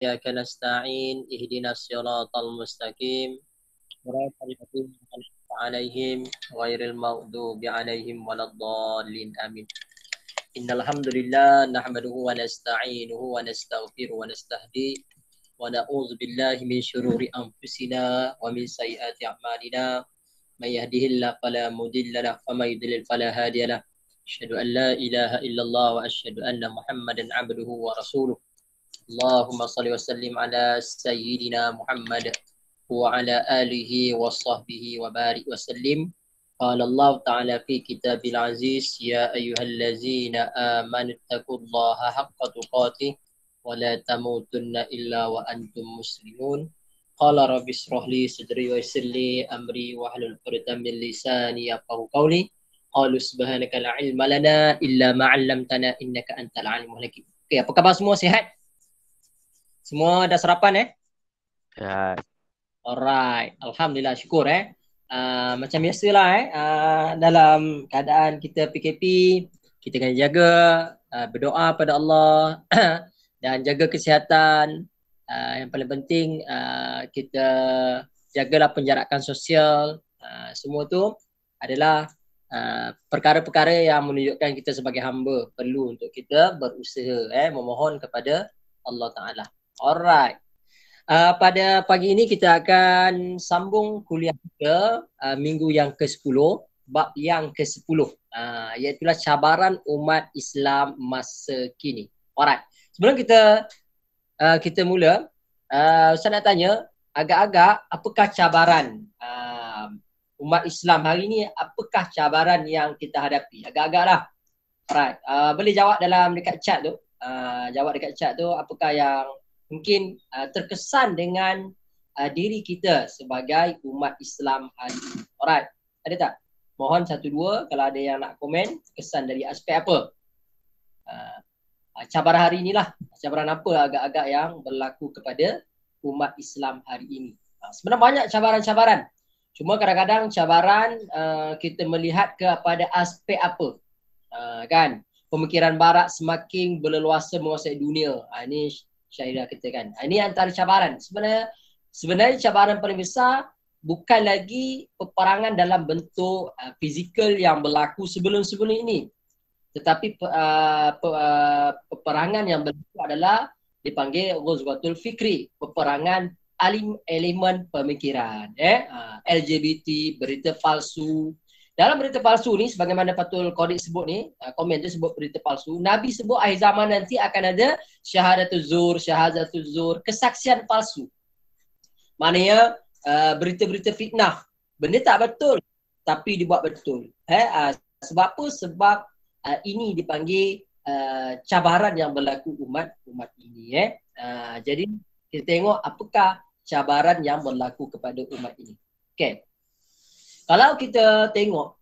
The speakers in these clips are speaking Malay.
إياك نستعين اهدنا الصراط المستقيم صراط الذين أنعمت عليهم غير المغضوب عليهم ولا الضالين آمين. إن الحمد لله نحمده ونستعينه ونستغفره ونستهديه ونعوذ بالله من شرور أنفسنا ومن سيئات أعمالنا من يهده الله فلا مضل له ومن يضلل فلا هادي له أشهد أن لا إله إلا الله وأشهد أن محمدا عبده ورسوله اللهم صل وسلم على سيدنا محمد وعلى آله وصحبه وبارك وسلم. قال الله تعالى في كتاب العزيز يا أيها الذين آمنوا اتقوا الله حق تقاته ولا تموتن إلا وأنتم مسلمون. قال رب اشرح لي صدري ويسر لي أمري واحلل عقدة من لساني يفقهوا قولي. قالوا سبحانك لا علم لنا إلا ما علمتنا إنك أنت العليم الحكيم. Oke, apa kabar semua, sehat? Semua dah sarapan Ya, Alright, Alhamdulillah, syukur macam biasalah dalam keadaan kita PKP, kita kena jaga, berdoa pada Allah dan jaga kesihatan. Yang paling penting kita jagalah penjarakan sosial. Semua tu adalah perkara-perkara yang menunjukkan kita sebagai hamba perlu untuk kita berusaha memohon kepada Allah Ta'ala. Alright. Pada pagi ini kita akan sambung kuliah kita minggu yang ke-10, bab yang ke-10, iaitulah cabaran umat Islam masa kini. Alright. Sebelum kita mula, saya nak tanya agak-agak apakah cabaran umat Islam hari ini, apakah cabaran yang kita hadapi? Agak-agaklah. Alright. Boleh jawab dalam dekat chat tu. Jawab dekat chat tu apakah yang mungkin terkesan dengan diri kita sebagai umat Islam hari ini. Alright, ada tak? Mohon satu dua kalau ada yang nak komen, kesan dari aspek apa? Cabaran hari inilah, cabaran apa agak-agak yang berlaku kepada umat Islam hari ini. Sebenarnya banyak cabaran-cabaran. Cuma kadang-kadang cabaran kita melihat kepada aspek apa. Kan? Pemikiran barat semakin berleluasa menguasai dunia. Ini Syahira kita kan. Ini antara cabaran. Sebenarnya cabaran paling besar bukan lagi peperangan dalam bentuk fizikal yang berlaku sebelum-sebelum ini. Tetapi peperangan yang berlaku adalah dipanggil Ghazwatul Fikri, peperangan elemen pemikiran. LGBT, berita palsu. Dalam berita palsu ni, sebagaimana Fathul Qodir sebut ni, komen tu sebut berita palsu. Nabi sebut akhir zaman nanti akan ada syahadatul zur, kesaksian palsu. Maknanya berita-berita fitnah. Benda tak betul, tapi dibuat betul. Sebab apa? Sebab ini dipanggil cabaran yang berlaku umat ini. Jadi kita tengok apakah cabaran yang berlaku kepada umat ini. Okay. Kalau kita tengok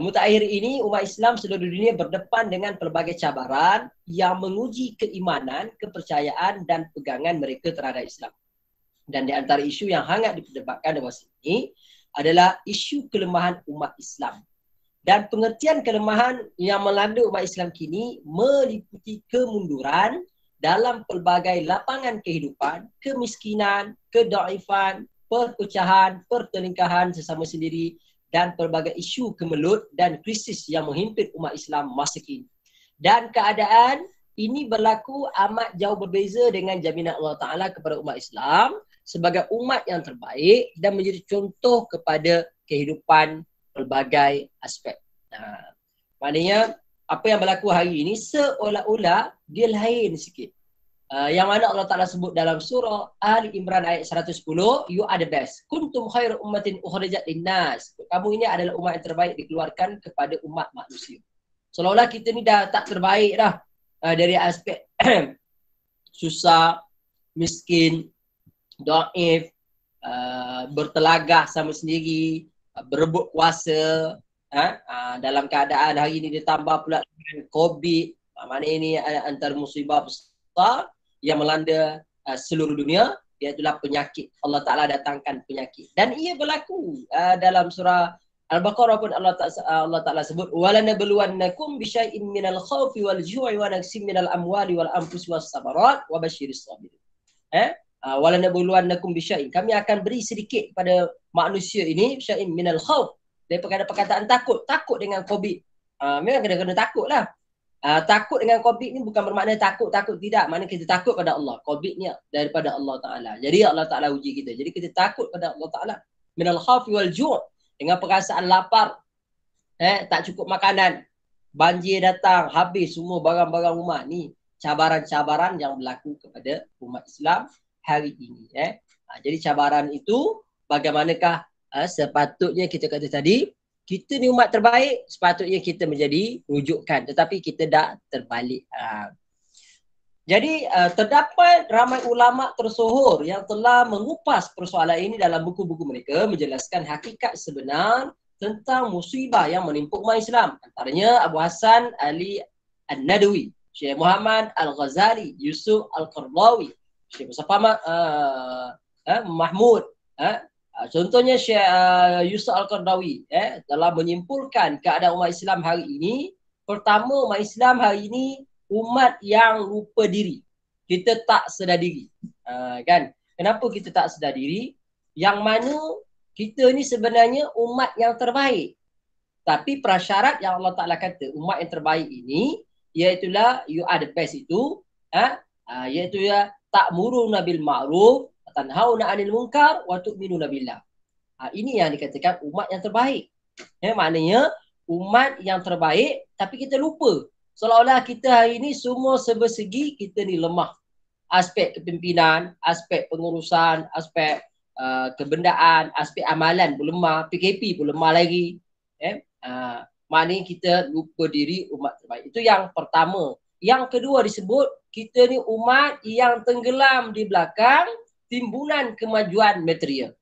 mutakhir ini umat Islam seluruh dunia berdepan dengan pelbagai cabaran yang menguji keimanan, kepercayaan dan pegangan mereka terhadap Islam. Dan di antara isu yang hangat diperdebatkan di masa ini adalah isu kelemahan umat Islam. Dan pengertian kelemahan yang melanda umat Islam kini meliputi kemunduran dalam pelbagai lapangan kehidupan, kemiskinan, kedaifan, perpecahan, pertelingkahan sesama sendiri dan pelbagai isu kemelut dan krisis yang menghimpit umat Islam masa kini. Dan keadaan ini berlaku amat jauh berbeza dengan jaminan Allah Ta'ala kepada umat Islam sebagai umat yang terbaik dan menjadi contoh kepada kehidupan pelbagai aspek. Maknanya apa yang berlaku hari ini seolah-olah dia lain sikit. Yang mana Allah Ta'ala sebut dalam surah Ali Imran ayat 110, you are the best. Kuntum khairu ummatin ukhrijat linnas. Kamu ini adalah umat yang terbaik dikeluarkan kepada umat manusia. Seolah-olah kita ni dah tak terbaik dah dari aspek susah, miskin, dhaif, bertelagah sama sendiri, berebut kuasa. Dalam keadaan hari ini ditambah pula dengan COVID. Maknanya ini antara musibah besar yang melanda seluruh dunia, iaitulah penyakit. Allah Ta'ala datangkan penyakit. Dan ia berlaku dalam surah Al-Baqarah pun Allah Ta'ala sebut وَلَنَبْلُوَنَّكُمْ بِشَيْءٍ مِّنَ الْخَوْفِ وَالْجُوعِ وَنَقْصٍ مِّنَ الْأَمْوَالِ وَالْأَنفُسِ وَالثَّمَرَاتِ وَبَشِّرِ الصَّابِرِينَ. Wala nabluwannakum bisyai'in, kami akan beri sedikit pada manusia ini syai'in minal khauf, daripada perkataan takut. Takut dengan COVID, memang kena takut lah. Takut dengan COVID ni bukan bermakna takut tidak, maknanya kita takut pada Allah. COVID ni daripada Allah Ta'ala, jadi Allah Ta'ala uji kita, jadi kita takut pada Allah Ta'ala. Minal khaufi wal ju', dengan perasaan lapar, tak cukup makanan, banjir datang, habis semua barang-barang rumah. Ni cabaran-cabaran yang berlaku kepada umat Islam hari ini. Jadi cabaran itu bagaimanakah sepatutnya kita kata tadi, kita ni umat terbaik, sepatutnya kita menjadi rujukan, tetapi kita dah terbalik. Jadi terdapat ramai ulama tersohor yang telah mengupas persoalan ini dalam buku-buku mereka, menjelaskan hakikat sebenar tentang musibah yang menimpa umat Islam. Antaranya Abu Hasan Ali An-Nadawi, Syekh Muhammad Al-Ghazali, Yusuf Al-Qardawi, Syekh Mustafa Mahmud. Contohnya Syekh Yusuf Al-Qardawi telah menyimpulkan keadaan umat Islam hari ini. Pertama, umat Islam hari ini umat yang lupa diri. Kita tak sedar diri. Kan? Kenapa kita tak sedar diri? Yang mana kita ni sebenarnya umat yang terbaik. Tapi prasyarat yang Allah Ta'ala kata umat yang terbaik ini, iaitulah you are the best itu, iaitu ya ta'muruna bil ma'ruf wa tanhauna 'anil munkar wa tu'minuna billah. Ini yang dikatakan umat yang terbaik. Maknanya umat yang terbaik tapi kita lupa. Seolah-olah kita hari ini semua sebersegi, kita ni lemah. Aspek kepimpinan, aspek pengurusan, aspek kebendaan, aspek amalan pun lemah, PKP pun lemah lagi. Maknanya kita lupa diri umat terbaik. Itu yang pertama. Yang kedua disebut, kita ni umat yang tenggelam di belakang timbunan kemajuan material.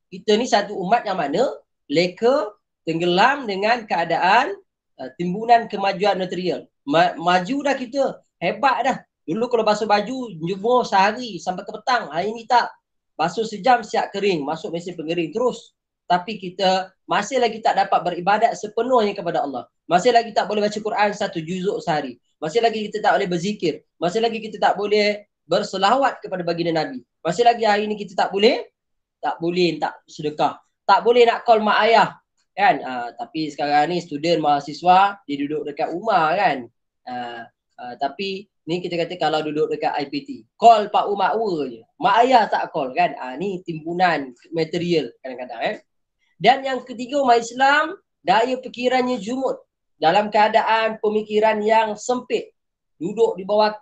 Kita ni satu umat yang mana leka tenggelam dengan keadaan timbunan kemajuan material. Maju dah kita, hebat dah. Dulu kalau basuh baju, jemur sehari sampai ke petang. Hari ni tak. Basuh sejam siap kering, masuk mesin pengering terus. Tapi kita masih lagi tak dapat beribadat sepenuhnya kepada Allah. Masih lagi tak boleh baca Quran 1 juzuk sehari. Masih lagi kita tak boleh berzikir. Masih lagi kita tak boleh berselawat kepada baginda Nabi. Masih lagi hari ni kita tak boleh tak sedekah. Tak boleh nak call mak ayah. Kan? Tapi sekarang ni student mahasiswa, dia duduk dekat rumah kan. Tapi ni kita kata kalau duduk dekat IPT, call Pak Mak Ua je. Mak ayah tak call kan. Ni timbunan material kadang-kadang. Dan yang ketiga, umat Islam daya fikirannya jumud dalam keadaan pemikiran yang sempit. Duduk di bawah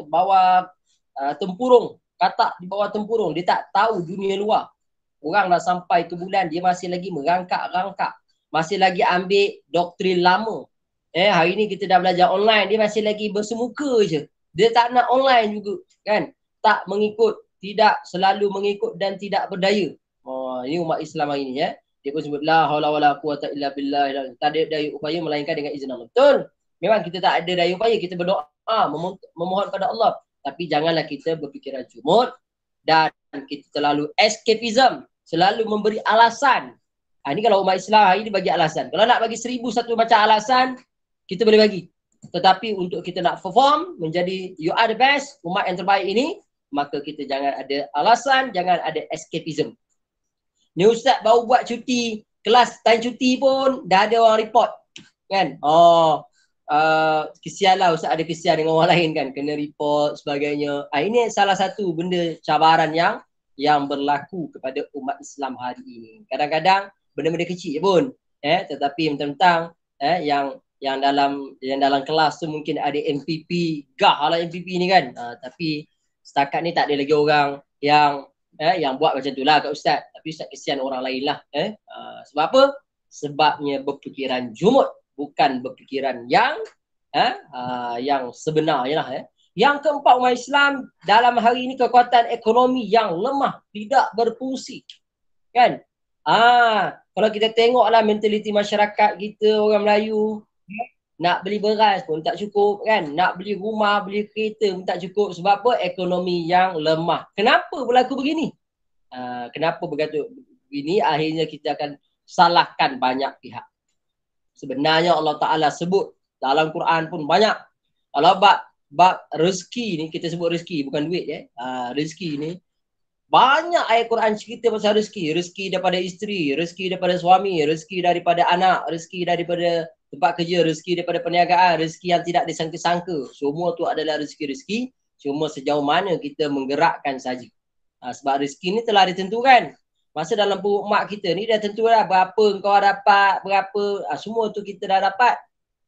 bawah tempurung, katak di bawah tempurung. Dia tak tahu dunia luar. Orang dah sampai ke bulan, dia masih lagi merangkak-rangkak. Masih lagi ambil doktrin lama. Hari ni kita dah belajar online, dia masih lagi bersemuka je. Dia tak nak online juga kan. Tak mengikut, tidak selalu mengikut dan tidak berdaya. Ini umat Islam hari ni Dia pun sebut la haula wala quwata illa billah. Tak ada daya upaya melainkan dengan izin Allah. Betul. Memang kita tak ada daya upaya, kita berdoa, memohon pada Allah. Tapi janganlah kita berfikiran jumud dan kita terlalu escapism, selalu memberi alasan. Ini kalau umat Islam hari ni bagi alasan. Kalau nak bagi 1001 macam alasan, kita boleh bagi. Tetapi untuk kita nak perform menjadi you are the best, umat yang terbaik ini, maka kita jangan ada alasan, jangan ada escapism. Ni ustaz baru buat cuti, kelas time cuti pun dah ada orang report kan. Kesian lah ustaz, ada kesian dengan orang lain kan, kena report sebagainya. Ini salah satu benda cabaran yang berlaku kepada umat Islam hari ini. Kadang-kadang benda-benda kecil pun tetapi mentang-mentang yang dalam kelas tu mungkin ada MPP, gah lah MPP ni kan. Tapi setakat ni tak ada lagi orang yang buat macam tu lah kat ustaz. Tapi ustaz kesian orang lain lah. Sebab apa? Sebabnya berfikiran jumud, bukan berfikiran yang sebenarnya lah. Yang keempat, umat Islam dalam hari ini kekuatan ekonomi yang lemah, tidak berfungsi. Kan? Kalau kita tengoklah mentaliti masyarakat kita, orang Melayu, nak beli beras pun tak cukup kan, nak beli rumah, beli kereta pun tak cukup. Sebab apa? Ekonomi yang lemah. Kenapa berlaku begini? Kenapa berlaku begini? Akhirnya kita akan salahkan banyak pihak. Sebenarnya Allah Ta'ala sebut dalam Quran pun banyak. Kalau bab rezeki ni, kita sebut rezeki bukan duit rezeki ni banyak ayat Quran cerita pasal rezeki. Rezeki daripada isteri, rezeki daripada suami, rezeki daripada anak, rezeki daripada tempat kerja, rezeki daripada perniagaan, rezeki yang tidak disangka-sangka. Semua tu adalah rezeki-rezeki. Cuma sejauh mana kita menggerakkan saja. Sebab rezeki ni telah ditentukan. Masa dalam perut mak kita ni dah tentu dah berapa kau dapat, berapa, semua tu kita dah dapat.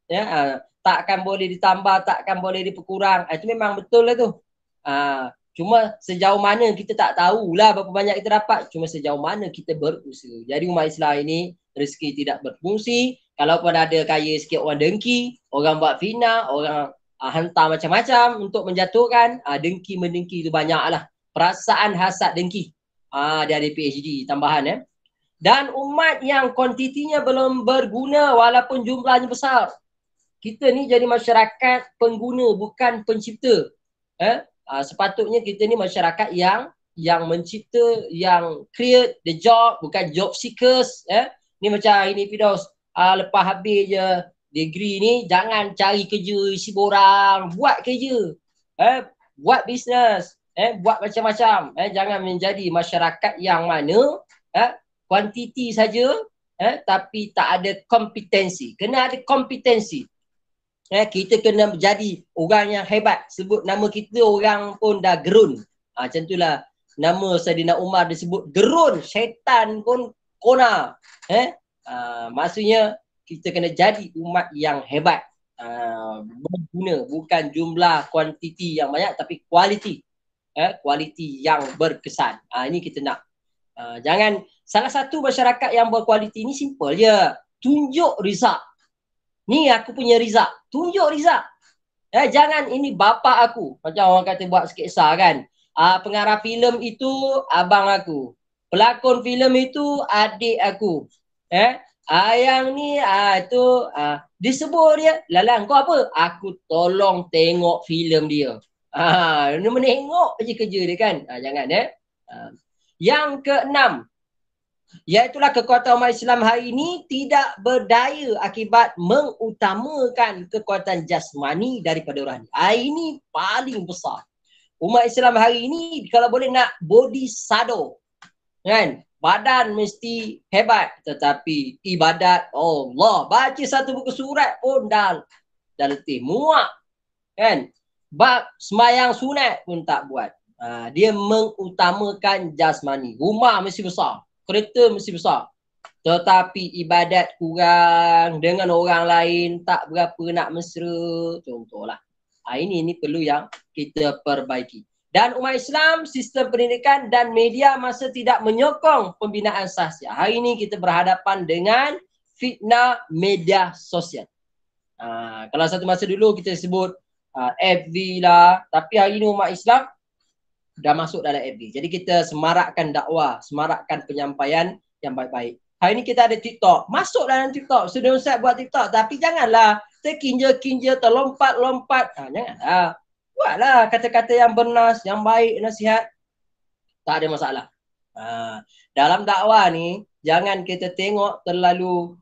Ya, takkan boleh ditambah, takkan boleh diperkurang. Itu memang betul lah tu. Cuma sejauh mana kita tak tahulah berapa banyak kita dapat. Cuma sejauh mana kita berusaha. Jadi umat Islam ini rezeki tidak berfungsi. Kalau pun ada kaya sikit orang dengki, orang buat fitnah, orang hantar macam-macam untuk menjatuhkan. Dengki mendengki itu banyaklah. Perasaan hasad dengki. Dia ada PhD tambahan Dan umat yang kuantitinya belum berguna walaupun jumlahnya besar. Kita ni jadi masyarakat pengguna bukan pencipta. Sepatutnya kita ni masyarakat yang mencipta, yang create the job, bukan job seekers. Ni macam ini Fidaus, lepas habis je degree ni jangan cari kerja isi borang, buat kerja, buat bisnes, buat macam-macam. Jangan menjadi masyarakat yang mana kuantiti saja tapi tak ada kompetensi. Kena ada kompetensi. Kita kena menjadi orang yang hebat. Sebut nama kita orang pun dah gerun. Macam itulah nama Saidina Umar disebut gerun. Syaitan pun kona. Maksudnya kita kena jadi umat yang hebat. Berguna. Bukan jumlah kuantiti yang banyak tapi kualiti. Kualiti yang berkesan. Ini kita nak. Jangan, salah satu masyarakat yang berkualiti ni simple je. Tunjuk result. Ni aku punya result. Tunjuk result. Jangan ini bapa aku. Macam orang kata buat sketsa kan. Pengarah filem itu abang aku. Pelakon filem itu adik aku. Yang ni itu disebut dia. Lalang kau apa? Aku tolong tengok filem dia. Dia menengok je kerja dia kan. Jangan Yang keenam, iaitulah kekuatan umat Islam hari ini tidak berdaya akibat mengutamakan kekuatan jasmani daripada rohani. Ini paling besar. Umat Islam hari ini kalau boleh nak body sado, kan? Badan mesti hebat, tetapi ibadat Allah, baca satu buku surat pun dah letih, muak, kan? Bab semayang sunat pun tak buat. Dia mengutamakan jasmani. Rumah mesti besar, kereta mesti besar, tetapi ibadat kurang, dengan orang lain tak berapa nak mesra, contohlah. Ini perlu yang kita perbaiki. Dan umat Islam, sistem pendidikan dan media masa tidak menyokong pembinaan sahsiah. Hari ini kita berhadapan dengan fitnah media sosial. Kalau satu masa dulu kita sebut FB lah, tapi hari ini umat Islam dah masuk dalam FB. Jadi kita semarakkan dakwah, semarakkan penyampaian yang baik-baik. Hari ni kita ada TikTok. Masuk dalam TikTok. Sudah Ustaz buat TikTok. Tapi janganlah terkinja-kinja, terlompat-lompat. Janganlah. Buatlah kata-kata yang benar, yang baik, nasihat. Tak ada masalah. Dalam dakwah ni, jangan kita tengok terlalu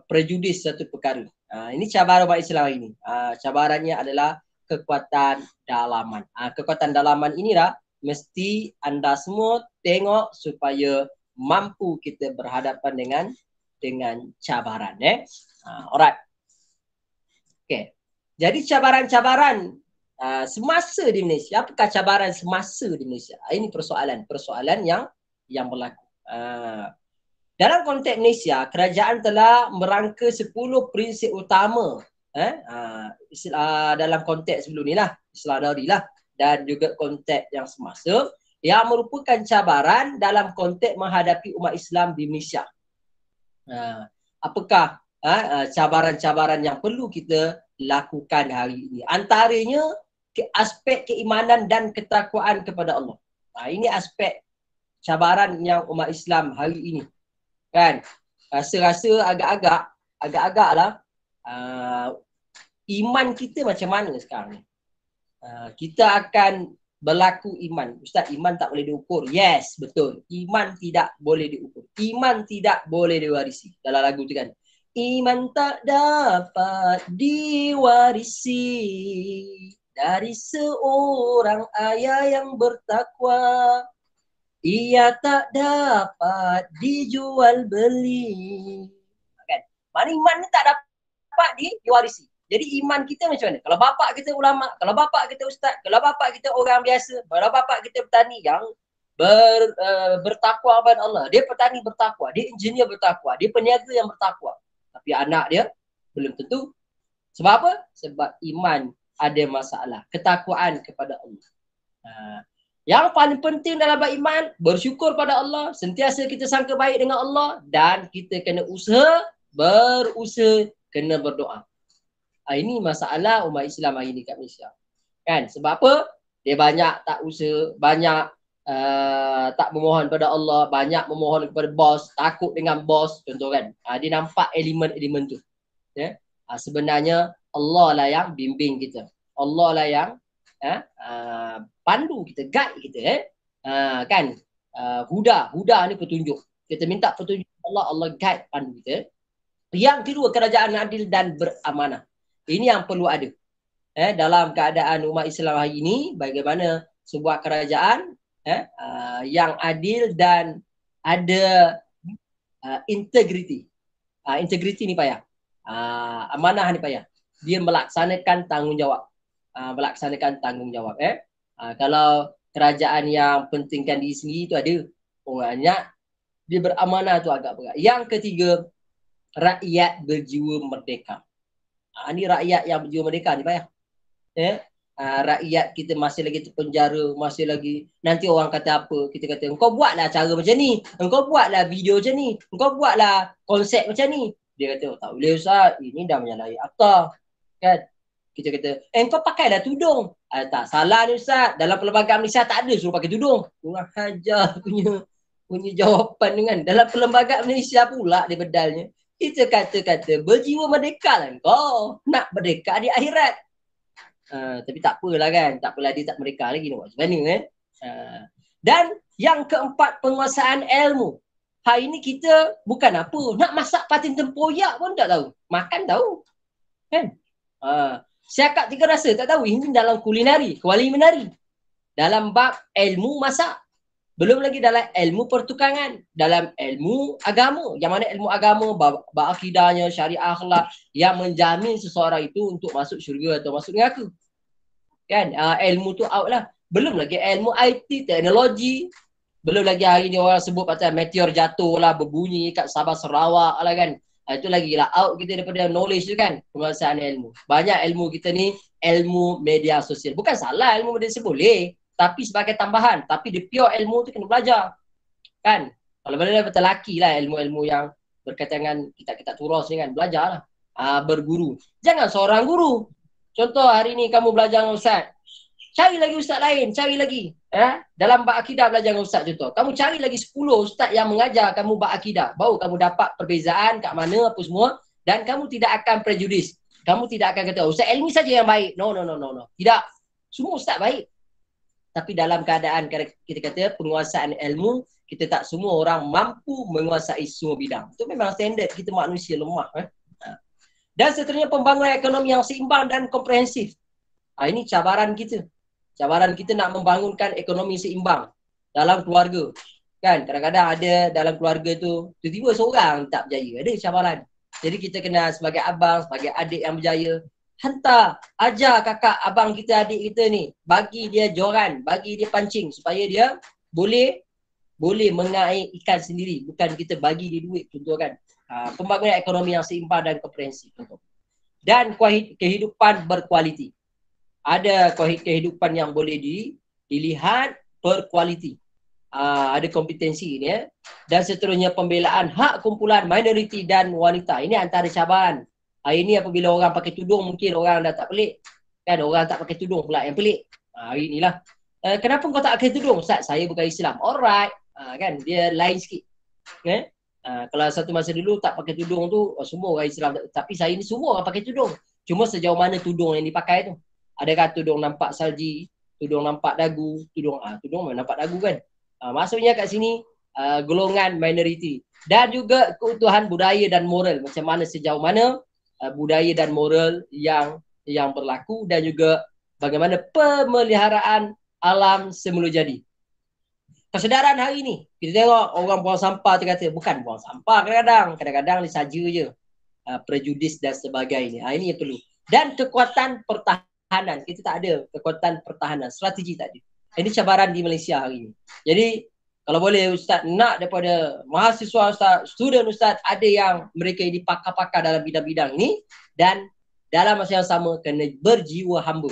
prejudis satu perkara. Ini cabaran umat Islam ini. Cabarannya adalah kekuatan dalaman. Kekuatan dalaman inilah mesti anda semua tengok supaya mampu kita berhadapan dengan cabaran. Alright. Okay. Jadi cabaran-cabaran semasa di Malaysia. Apakah cabaran semasa di Malaysia? Ini persoalan yang berlaku. Dalam konteks Malaysia, kerajaan telah merangka 10 prinsip utama dalam konteks sebelum ni lah, Islam Dauri lah, dan juga konteks yang semasa yang merupakan cabaran dalam konteks menghadapi umat Islam di Malaysia. Apakah cabaran-cabaran yang perlu kita lakukan hari ini? Antaranya aspek keimanan dan ketakwaan kepada Allah. Ini aspek cabaran yang umat Islam hari ini. Kan? Rasa-rasa agak-agak lah iman kita macam mana sekarang ni? Kita akan berlaku iman. Ustaz, iman tak boleh diukur. Yes, betul. Iman tidak boleh diukur. Iman tidak boleh diwarisi. Dalam lagu tu kan. Iman tak dapat diwarisi. dari seorang ayah yang bertakwa. Ia tak dapat dijual beli. Kan? Mana iman ni tak dapat diwarisi. Jadi iman kita macam mana? Kalau bapak kita ulama, kalau bapak kita ustaz, kalau bapak kita orang biasa, kalau bapak kita petani yang bertakwa kepada Allah. Dia petani bertakwa, dia engineer bertakwa, dia peniaga yang bertakwa. Tapi anak dia belum tentu. Sebab apa? Sebab iman ada masalah. Ketakwaan kepada Allah. Yang paling penting dalam beriman, bersyukur pada Allah, sentiasa kita sangka baik dengan Allah, dan kita kena berusaha, kena berdoa. Ini masalah umat Islam hari ni kat Malaysia. Kan? Sebab apa? Dia banyak tak usaha, banyak tak memohon pada Allah, banyak memohon kepada bos, takut dengan bos, contoh kan. Dia nampak elemen-elemen tu. Ya? Sebenarnya Allah lah yang bimbing kita. Allah lah yang pandu kita, guide kita kan. Huda ni petunjuk. Kita minta petunjuk Allah, Allah guide, pandu kita. Yang kedua, kerajaan adil dan beramanah. Ini yang perlu ada dalam keadaan umat Islam hari ini. Bagaimana sebuah kerajaan yang adil dan ada integriti. Integriti ni payah. Amanah ni payah. Dia melaksanakan tanggungjawab. Kalau kerajaan yang pentingkan diri sendiri tu ada orangnya, dia beramanah tu agak berat. Yang ketiga, rakyat berjiwa merdeka. Ni rakyat yang berjiwa merdeka ni payah. Rakyat kita masih lagi terpenjara, masih lagi nanti orang kata apa, kita kata engkau buatlah cara macam ni, engkau buatlah video macam ni, engkau buatlah konsep macam ni. Dia kata tak boleh Ustaz, ini dah menyalahi akta. Kan? Kita kata, kau pakailah tudung. Tak salah ni Ustaz. Dalam perlembagaan Malaysia tak ada suruh pakai tudung. Kurang hajar punya jawapan dengan. Dalam perlembagaan Malaysia pula dia bedalnya. Kita kata berjiwa merdeka lah kau. Nak merdeka di akhirat. Tapi tak apalah kan. Tak apalah, dia tak merdeka lagi. Nak buat macam mana kan. Dan yang keempat, penguasaan ilmu. Hari ni kita bukan apa. Nak masak patin tempoyak pun tak tahu. Makan tahu. Kan? Siakap tiga rasa tak tahu. Ini dalam kulinari, kuliminari. Dalam bab ilmu masak. Belum lagi dalam ilmu pertukangan. Dalam ilmu agama. Yang mana ilmu agama, bab akidahnya, syariah akhlak, yang menjamin seseorang itu untuk masuk syurga atau masuk neraka. Kan? Ilmu tu out lah. Belum lagi ilmu IT, teknologi. Belum lagi hari ni orang sebut pasal meteor jatuh lah, berbunyi kat Sabah Sarawak lah kan. Itu lagi lah out kita daripada knowledge tu kan, penguasaan ilmu. Banyak ilmu kita ni ilmu media sosial. Bukan salah ilmu media sosial, boleh, tapi sebagai tambahan. Tapi the pure ilmu tu kena belajar. Kan? Kalau benda betul laki lah ilmu-ilmu yang berkaitan dengan kitab-kitab turas ni kan, belajar lah. Berguru. Jangan seorang guru. Contoh hari ni kamu belajar dengan ustaz. Cari lagi ustaz lain, cari lagi. Dalam bab akidah belajar dengan ustaz contoh. Kamu cari lagi 10 ustaz yang mengajar kamu bab akidah. Baru kamu dapat perbezaan kat mana apa semua. Dan kamu tidak akan prejudis. Kamu tidak akan kata, ustaz ilmi saja yang baik. No. Tidak. Semua ustaz baik. Tapi dalam keadaan kita kata penguasaan ilmu, kita tak semua orang mampu menguasai semua bidang. Itu memang standard kita manusia lemah. Dan seterusnya pembangunan ekonomi yang seimbang dan komprehensif. Ini cabaran kita. Cabaran kita nak membangunkan ekonomi seimbang dalam keluarga. Kan kadang-kadang ada dalam keluarga tu tiba-tiba seorang tak berjaya. Ada cabaran. Jadi kita kena sebagai abang, sebagai adik yang berjaya, hantar, ajar kakak abang kita, adik kita ni, bagi dia joran, bagi dia pancing supaya dia boleh mengair ikan sendiri. Bukan kita bagi dia duit, contoh kan. Pembangunan ekonomi yang seimbang dan komprehensif. Dan kehidupan berkualiti. Ada kehidupan yang boleh dilihat berkualiti. Ada kompetensi ini ya. Dan seterusnya pembelaan hak kumpulan minoriti dan wanita. Ini antara cabaran. Hari ini apabila orang pakai tudung, mungkin orang dah tak pelik. Kan orang tak pakai tudung pula yang pelik. Hari inilah. Kenapa kau tak pakai tudung? Ustaz, saya bukan Islam. Alright. Kan dia lain sikit. Kalau satu masa dulu tak pakai tudung tu, semua orang Islam. Tapi saya ni semua orang pakai tudung. Cuma sejauh mana tudung yang dipakai tu. Adakah tudung nampak salji, tudung nampak dagu, tudung nampak dagu kan. Maksudnya kat sini golongan minoriti. Dan juga keutuhan budaya dan moral. Macam mana sejauh mana budaya dan moral yang berlaku, dan juga bagaimana pemeliharaan alam semula jadi. Kesedaran hari ni, kita tengok orang buang sampah, dia kata bukan buang sampah kadang-kadang disaja je, prejudis dan sebagainya. Ini yang perlu. Dan kekuatan pertahanan, kita tak ada kekuatan pertahanan, strategi tak ada. Ini cabaran di Malaysia hari ini. Jadi kalau boleh Ustaz nak daripada mahasiswa Ustaz, student Ustaz, ada yang mereka ini pakar-pakar dalam bidang-bidang ini, dan dalam masa yang sama kena berjiwa hamba.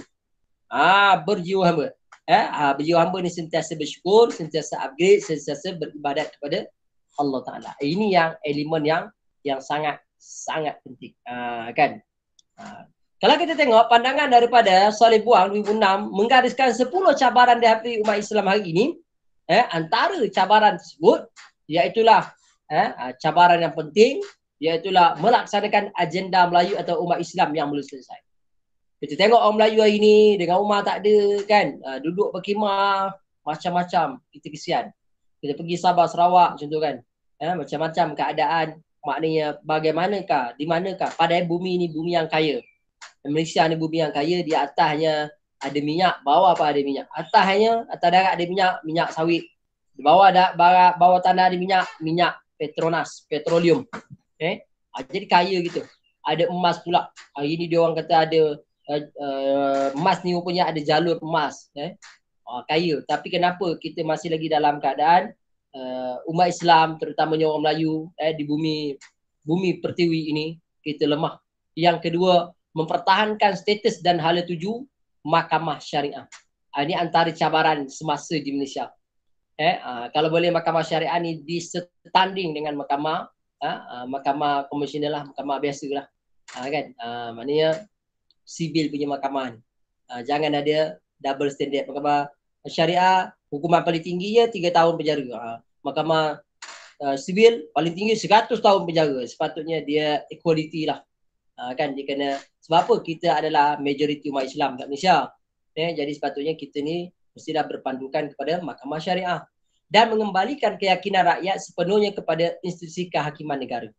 Berjiwa hamba. Berjiwa hamba ni sentiasa bersyukur, sentiasa upgrade, sentiasa beribadat kepada Allah Ta'ala. Ini yang elemen yang sangat penting. Kan? Kalau kita tengok pandangan daripada Saleh Buang 2006 menggariskan 10 cabaran dihadapi umat Islam hari ini. Antara cabaran tersebut iaitulah cabaran yang penting, iaitulah melaksanakan agenda Melayu atau umat Islam yang belum selesai. Kita tengok orang Melayu hari ni dengan rumah tak ada kan, duduk berkhemah macam-macam, kita kesian. Kita pergi Sabah, Sarawak contoh kan, macam-macam keadaan, maknanya bagaimanakah, di manakah, padahal bumi ni bumi yang kaya. Malaysia ni bumi yang kaya, di atasnya ada minyak, bawah apa ada minyak. Atas darat ada minyak sawit. Di bawah tanah ada minyak Petronas, petroleum. Jadi kaya gitu. Ada emas pula. Hari ni dia orang kata ada emas ni rupanya ada jalur emas. Kaya. Tapi kenapa kita masih lagi dalam keadaan umat Islam, terutamanya orang Melayu di bumi pertiwi ini, kita lemah. Yang kedua, mempertahankan status dan hala tuju mahkamah syariah. Ini antara cabaran semasa di Malaysia. Kalau boleh mahkamah syariah ni disetanding dengan mahkamah komersial lah, mahkamah biasa lah. Kan? Maknanya sibil punya mahkamah ni. Jangan ada double standard. Mahkamah syariah hukuman paling tinggi je 3 tahun penjara. Mahkamah sibil paling tinggi 100 tahun penjara. Sepatutnya dia equality lah. Kan dia kena, sebab apa? Kita adalah majoriti umat Islam kat Malaysia. Jadi sepatutnya kita ni mestilah berpandukan kepada mahkamah syariah dan mengembalikan keyakinan rakyat sepenuhnya kepada institusi kehakiman negara.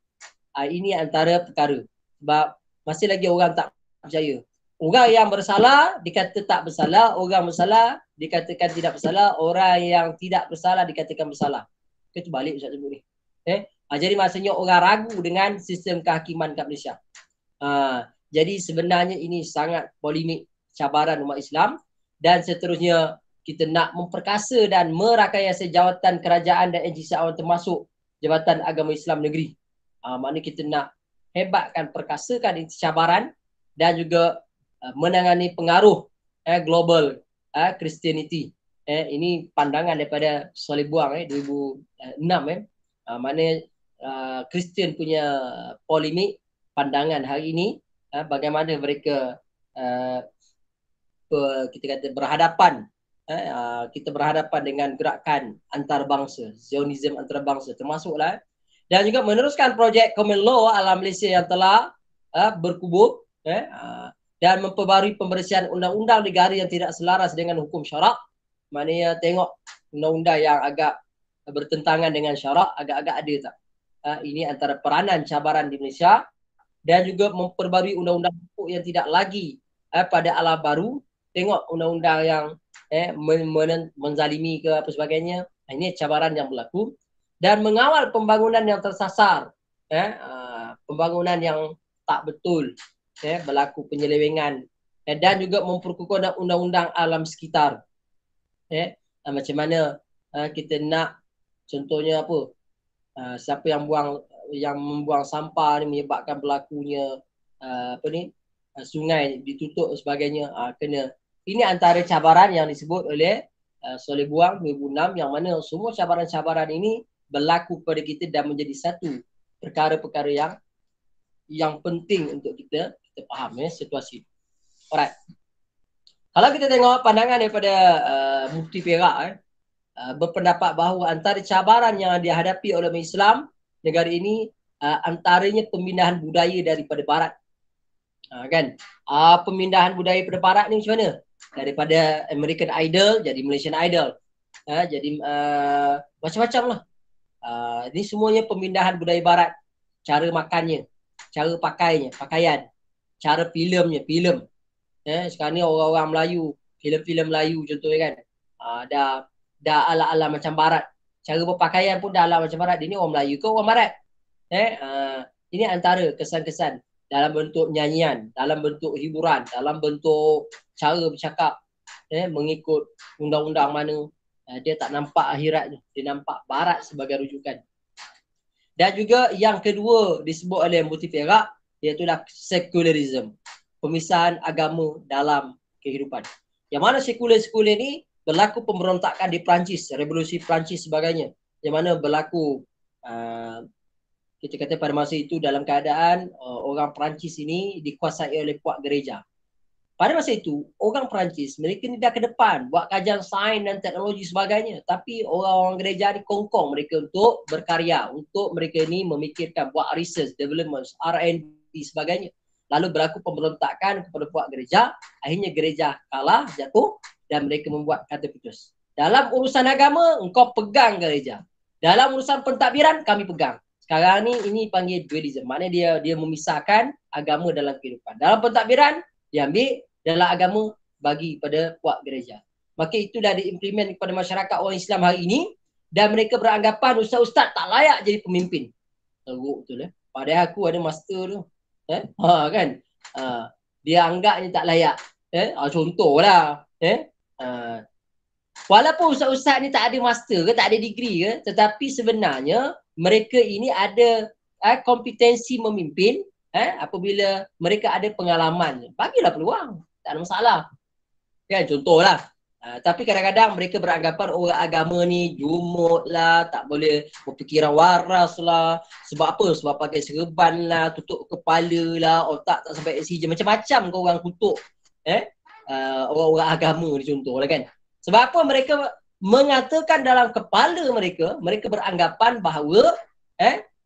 Ini antara perkara. Sebab masih lagi orang tak percaya. Orang yang bersalah dikata tak bersalah, orang bersalah dikatakan tidak bersalah, orang yang tidak bersalah dikatakan bersalah. Itu balik Ustaz sebut ni. Jadi maksudnya orang ragu dengan sistem kehakiman kat Malaysia. Jadi sebenarnya ini sangat polemik, cabaran umat Islam, dan seterusnya kita nak memperkasa dan merakayasa jawatan kerajaan dan agensi awam termasuk Jabatan Agama Islam Negeri. Maknanya kita nak hebatkan, perkasakan cabaran dan juga menangani pengaruh global Christianity. Ini pandangan daripada Saleh Buang 2006. Maknanya Kristian punya polemik, pandangan hari ini, bagaimana mereka kita kata berhadapan, kita berhadapan dengan gerakan antarabangsa, Zionism antarabangsa termasuklah, dan juga meneruskan projek Common Law ala Malaysia yang telah berkubur, dan memperbarui pembersihan undang-undang negara yang tidak selaras dengan hukum syarak. Maknanya tengok undang-undang yang agak bertentangan dengan syarak, agak-agak ada tak. Ini antara peranan cabaran di Malaysia. Dan juga memperbarui undang-undang pokok yang tidak lagi pada ala baru. Tengok undang-undang yang menzalimi ke apa sebagainya. Ini cabaran yang berlaku. Dan mengawal pembangunan yang tersasar, pembangunan yang tak betul, berlaku penyelewengan, dan juga memperkukuhkan undang-undang alam sekitar. Macam mana kita nak, contohnya apa, siapa yang membuang sampah ni menyebabkan berlakunya sungai ditutup sebagainya, kena. Ini antara cabaran yang disebut oleh Saleh Buang 2006, yang mana semua cabaran-cabaran ini berlaku kepada kita dan menjadi satu perkara-perkara yang penting untuk kita faham situasi. Alright. Kalau kita tengok pandangan daripada Mufti Perak, berpendapat bahawa antara cabaran yang dihadapi oleh Islam negara ini, antaranya pemindahan budaya daripada barat. Kan? Pemindahan budaya daripada barat ni macam mana? Daripada American Idol jadi Malaysian Idol. Jadi macam-macam lah. Ini semuanya pemindahan budaya barat. Cara makannya, cara pakainya, pakaian, cara filem. Sekarang ni orang-orang Melayu, filem-filem Melayu contohnya kan, dah ala-ala macam barat. Cara berpakaian pun dah ala macam barat. Ini orang Melayu ke orang barat? Ini antara kesan-kesan dalam bentuk nyanyian, dalam bentuk hiburan, dalam bentuk cara bercakap, mengikut undang-undang mana. Dia tak nampak akhirat, dia nampak barat sebagai rujukan. Dan juga yang kedua disebut oleh Mufti Perak, iaitulah secularism, pemisahan agama dalam kehidupan. Yang mana sekular-sekular ni berlaku pemberontakan di Perancis, revolusi Perancis sebagainya. Yang mana berlaku kita kata pada masa itu dalam keadaan orang Perancis ini dikuasai oleh puak gereja. Pada masa itu, orang Perancis, mereka ni dah ke depan, buat kajian sains dan teknologi sebagainya. Tapi orang-orang gereja ni kongkong mereka untuk berkarya, untuk mereka ni memikirkan, buat research, development, R&D sebagainya. Lalu berlaku pemberontakan kepada puak gereja, akhirnya gereja kalah, jatuh, dan mereka membuat kata putus. Dalam urusan agama, engkau pegang gereja. Dalam urusan pentadbiran, kami pegang. Sekarang ni, ini panggil dualism. Maknanya dia memisahkan agama dalam kehidupan. Dalam pentadbiran, dia ambil, dalam agama bagi pada puak gereja. Maka itu dah diimplement kepada masyarakat orang Islam hari ini, dan mereka beranggapan ustaz-ustaz tak layak jadi pemimpin. Teruk betul Padahal aku ada master tu. Kan? Dia anggapnya tak layak. Contohlah. Walaupun ustaz-ustaz ni tak ada master ke, tak ada degree ke, tetapi sebenarnya mereka ini ada kompetensi memimpin. Apabila mereka ada pengalaman, bagilah peluang. Tak ada masalah. Kan contohlah. Tapi kadang-kadang mereka beranggapan orang agama ni jumut lah, tak boleh berfikiran waras lah. Sebab apa? Sebab pakai serban lah, tutup kepala lah, otak tak sampai oksigen. Macam-macam kau orang kutuk. Orang-orang agama ni contohlah kan. Sebab apa? Mereka mengatakan dalam kepala mereka, mereka beranggapan bahawa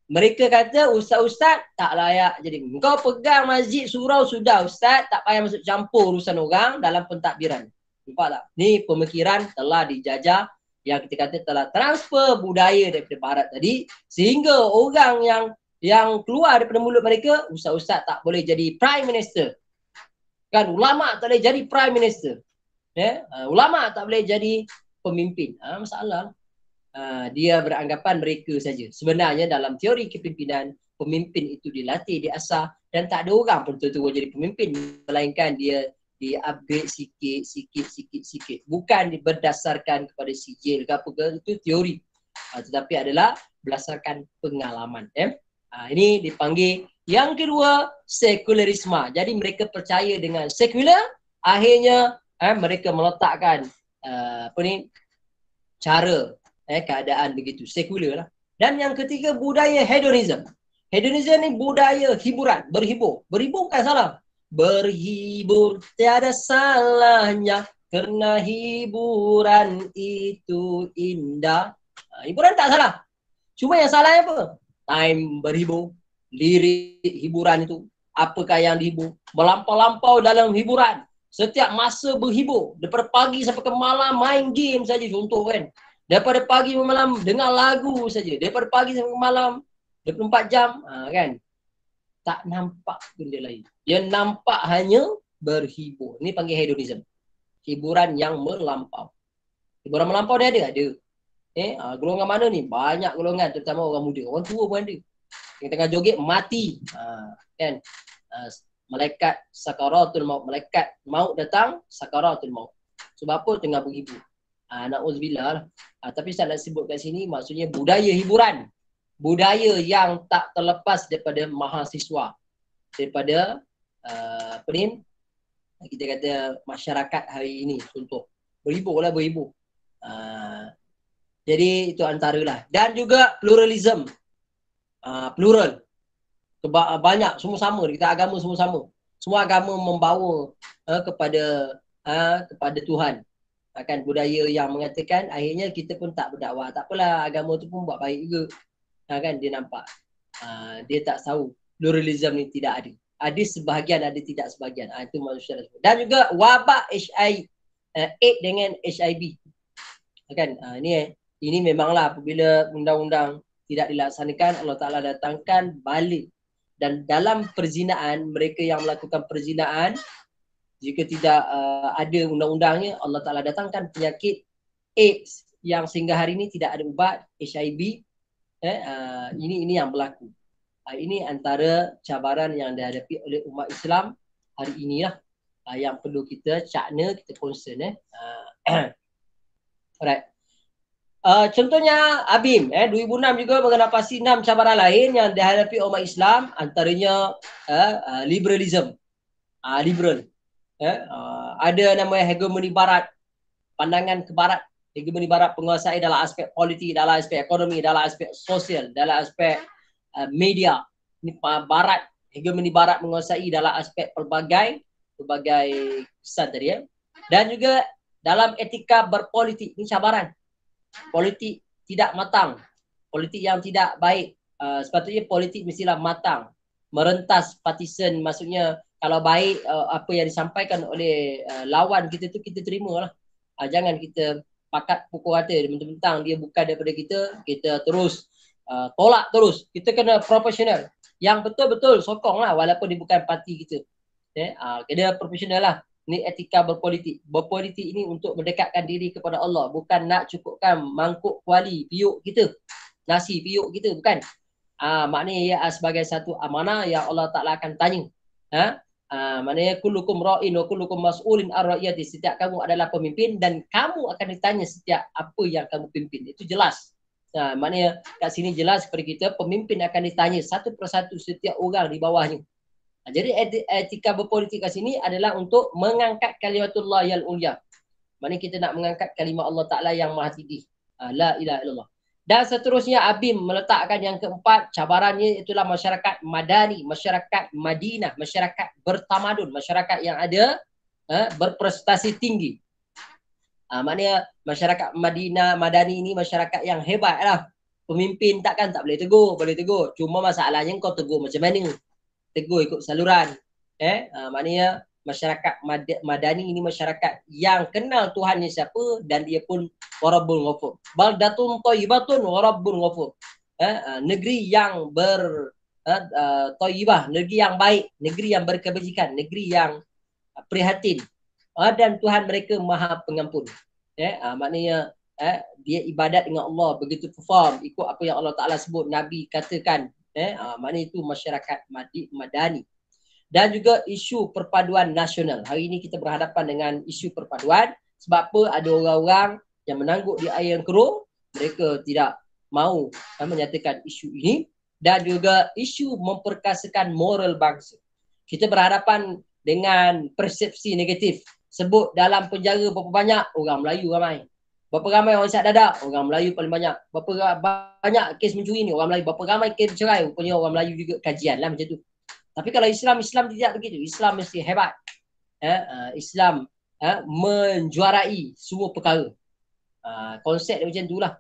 mereka kata ustaz-ustaz tak layak jadi. Kau pegang masjid surau sudah ustaz, tak payah masuk campur urusan orang dalam pentadbiran. Nampak tak? Ni pemikiran telah dijajah, yang kita kata telah transfer budaya daripada barat tadi, sehingga orang yang keluar daripada mulut mereka, ustaz-ustaz tak boleh jadi prime minister. Kan ulama tak boleh jadi prime minister. Ulama tak boleh jadi pemimpin. Masalah. Dia beranggapan mereka saja. Sebenarnya dalam teori kepimpinan, pemimpin itu dilatih, diasah, dan tak ada orang pun tentu jadi pemimpin, melainkan dia di-upgrade sikit. Bukan berdasarkan kepada sijil ke apa ke, itu teori. Tetapi adalah berdasarkan pengalaman. Ini dipanggil yang kedua, sekularisme. Jadi mereka percaya dengan sekular, akhirnya mereka meletakkan cara keadaan begitu, sekular lah. Dan yang ketiga, budaya hedonism. Hedonism ni budaya hiburan, berhibur. Berhibur bukan salah. Berhibur tiada salahnya, kerana hiburan itu indah. Hiburan tak salah. Cuma yang salahnya apa? Time berhibur, lirik hiburan itu, apakah yang dihibur? Melampau-lampau dalam hiburan. Setiap masa berhibur, daripada pagi sampai ke malam main game saja, contoh kan. Daripada pagi sampai malam dengar lagu saja. Daripada pagi sampai malam 24 jam, kan. Tak nampak benda lain. Yang nampak hanya berhibur. Ini panggil hedonism. Hiburan yang melampau. Hiburan melampau dia ada? Ada. Golongan mana ni? Banyak golongan, terutama orang muda. Orang tua pun ada. Yang tengah joget mati. Kan. Malaikat sakaratul maut. Malaikat maut datang, sakaratul maut. Sebab apa? Tengah berhibur. Na'udzubillah lah. Tapi saya nak sebut kat sini, maksudnya budaya hiburan. Budaya yang tak terlepas daripada mahasiswa. Daripada apa ni, kita kata masyarakat hari ini. Contoh, berhibur lah, berhibur. Jadi itu antaralah. Dan juga pluralism. Plural. Banyak, semua sama. Kita agama semua sama. Semua agama membawa kepada Tuhan. Kan budaya yang mengatakan akhirnya kita pun tak berdakwah. Tak apalah, agama tu pun buat baik juga. Kan dia nampak. Dia tak tahu pluralism ni tidak ada. Ada sebahagian, ada tidak sebahagian. Itu manusia. Dan juga wabak AIDS dengan HIV. Kan ini memanglah apabila undang-undang tidak dilaksanakan, Allah Ta'ala datangkan balik. Dan dalam perzinaan, mereka yang melakukan perzinaan, Jika tidak ada undang-undangnya, Allah Ta'ala datangkan penyakit AIDS yang sehingga hari ini tidak ada ubat, HIV. Ini yang berlaku. Ini antara cabaran yang dihadapi oleh umat Islam hari inilah yang perlu kita cakna, kita concern. Alright. Contohnya Abim 2006 juga mengenapasi 6 cabaran lain yang dihadapi umat Islam, antaranya liberalism, liberal. Ada namanya hegemoni barat, pandangan ke barat, hegemoni barat penguasai dalam aspek politik, dalam aspek ekonomi, dalam aspek sosial, dalam aspek media. Ini barat, hegemoni barat menguasai dalam aspek pelbagai kesan tadi ya. Dan juga dalam etika berpolitik, ini cabaran. Politik tidak matang, politik yang tidak baik. Sepatutnya politik mestilah matang, merentas partisan, maksudnya kalau baik apa yang disampaikan oleh lawan kita tu kita terimalah. Jangan kita pakat pukul rata mentang-mentang dia bukan daripada kita terus tolak terus. Kita kena profesional. Yang betul-betul sokonglah walaupun dia bukan parti kita. Kena profesional lah. Ini etika berpolitik. Berpolitik ini untuk mendekatkan diri kepada Allah. Bukan nak cukupkan mangkuk kuali piuk kita. Nasi piuk kita. Bukan. Maknanya ia sebagai satu amanah yang Allah Ta'ala akan tanya. Maknanya kullukum ra'in wa kullukum mas'ulin ar-ra'iyati. Setiap kamu adalah pemimpin dan kamu akan ditanya setiap apa yang kamu pimpin. Itu jelas. Maknanya kat sini jelas kepada kita, pemimpin akan ditanya satu persatu setiap orang di bawahnya. Jadi etika berpolitik kat sini adalah untuk mengangkat kalimatullah yang ulia. Maknanya kita nak mengangkat kalimat Allah Ta'ala yang maha tinggi. La ilaha illallah. Dan seterusnya Abim meletakkan yang keempat, cabarannya itulah masyarakat madani, masyarakat Madinah, masyarakat bertamadun, masyarakat yang ada berprestasi tinggi. Maknanya masyarakat Madani ini masyarakat yang hebat lah. Pemimpin tak boleh tegur, boleh tegur. Cuma masalahnya kau tegur macam mana? Tegur ikut saluran. Maknanya masyarakat Madani ini masyarakat yang kenal Tuhannya siapa dan dia pun Warabbul Ghafur. Baldatun thayyibatun warabbul ghafur. Negeri yang thayyibah, negeri yang baik, negeri yang berkebajikan, negeri yang prihatin. Dan Tuhan mereka Maha Pengampun. Maknanya dia ibadat dengan Allah, begitu perform ikut apa yang Allah Ta'ala sebut, Nabi katakan. Maknanya itu masyarakat Madani. Dan juga isu perpaduan nasional. Hari ini kita berhadapan dengan isu perpaduan. Sebab apa? Ada orang-orang yang menangguk di air yang keruh. Mereka tidak mahu menyatakan isu ini. Dan juga isu memperkasakan moral bangsa. Kita berhadapan dengan persepsi negatif. Sebut dalam penjara berapa banyak? Orang Melayu ramai. Berapa ramai orang isap dadak? Orang Melayu paling banyak. Berapa banyak kes mencuri ni? Orang Melayu. Berapa ramai kes bercerai? Rupanya orang Melayu juga, kajian lah macam tu. Tapi kalau Islam tidak begitu. Islam mesti hebat. Islam menjuarai semua perkara. Konsep dia macam itulah.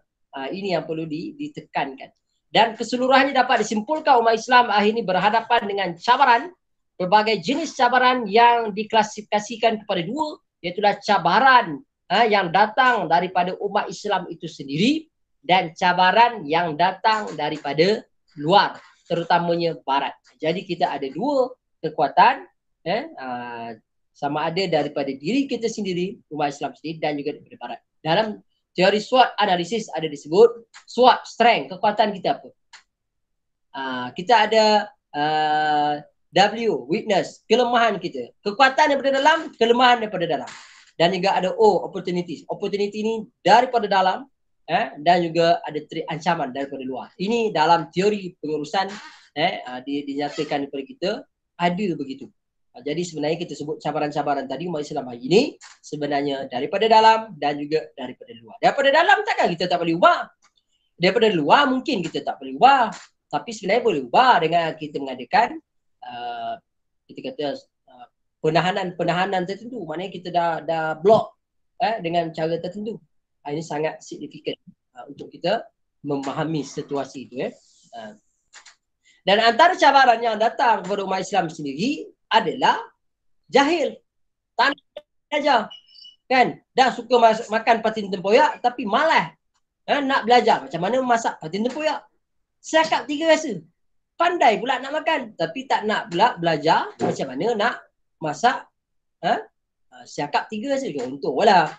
Ini yang perlu ditekankan. Dan keseluruhannya dapat disimpulkan umat Islam hari ini berhadapan dengan cabaran, berbagai jenis cabaran yang diklasifikasikan kepada dua, iaitulah cabaran yang datang daripada umat Islam itu sendiri dan cabaran yang datang daripada luar, terutamanya barat. Jadi kita ada dua kekuatan, sama ada daripada diri kita sendiri, umat Islam sendiri, dan juga daripada barat. Dalam teori SWOT analisis ada disebut SWOT, strength, kekuatan kita apa? Kita ada W, weakness, kelemahan kita. Kekuatan daripada dalam, kelemahan daripada dalam. Dan juga ada O, opportunities. Opportunity ni daripada dalam, dan juga ada ancaman daripada luar. Ini dalam teori pengurusan dinyatakan kepada kita, ada begitu. Jadi sebenarnya kita sebut cabaran-cabaran tadi umat Islam hari ini sebenarnya daripada dalam dan juga daripada luar. Daripada dalam takkan kita tak boleh ubah. Daripada luar mungkin kita tak boleh ubah. Tapi sebenarnya boleh ubah dengan kita mengadakan kita kata penahanan tertentu. Maknanya kita dah blok dengan cara tertentu. Ini sangat signifikan untuk kita memahami situasi itu. Dan antara cabaran yang datang kepada umat Islam sendiri adalah jahil. Tak nak belajar. Kan? Dah suka makan patin tempoyak tapi malas nak belajar macam mana memasak patin tempoyak. Cakap tiga rasa. Pandai pula nak makan tapi tak nak pula belajar macam mana nak masak Siakap 3 saja contohlah.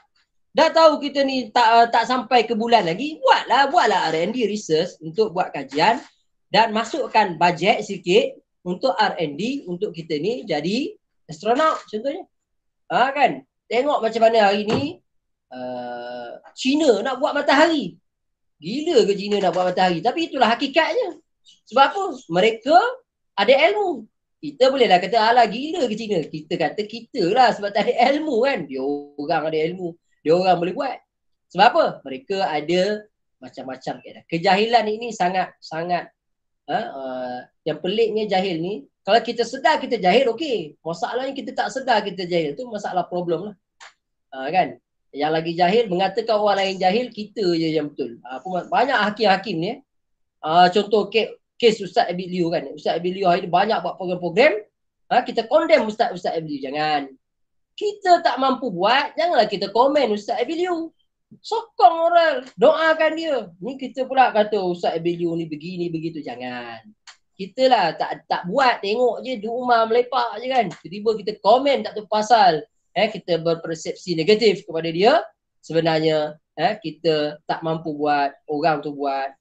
Dah tahu kita ni tak sampai ke bulan lagi, buatlah R&D research untuk buat kajian dan masukkan bajet sikit untuk R&D untuk kita ni jadi astronaut contohnya. Kan? Tengok macam mana hari ni China nak buat matahari. Gila ke China nak buat matahari? Tapi itulah hakikatnya. Sebab apa? Mereka ada ilmu. Kita bolehlah kata alah gila ke China. Kita kata kita lah sebab tak ada ilmu kan. Dia orang ada ilmu. Dia orang boleh buat. Sebab apa? Mereka ada macam-macam keadaan. Kejahilan ini sangat yang peliknya jahil ni. Kalau kita sedar kita jahil, okey. Masalahnya kita tak sedar kita jahil. Itu masalah problem lah. Kan? Yang lagi jahil mengatakan orang lain jahil, kita je yang betul. Banyak hakim-hakim ni. Contoh kes Ustaz Abid Liu kan. Ustaz Abid Liu hari ni banyak buat program-program. Kita condemn Ustaz Abid Liu. Jangan. Kita tak mampu buat, janganlah kita komen Ustaz Abid Liu. Sokong orang. Doakan dia. Ni kita pula kata Ustaz Abid Liu ni begini, begitu. Jangan. Kita lah tak buat. Tengok je di rumah melepak je kan. Tiba-tiba kita komen tak tahu pasal. Kita berpersepsi negatif kepada dia. Sebenarnya kita tak mampu buat, orang tu buat.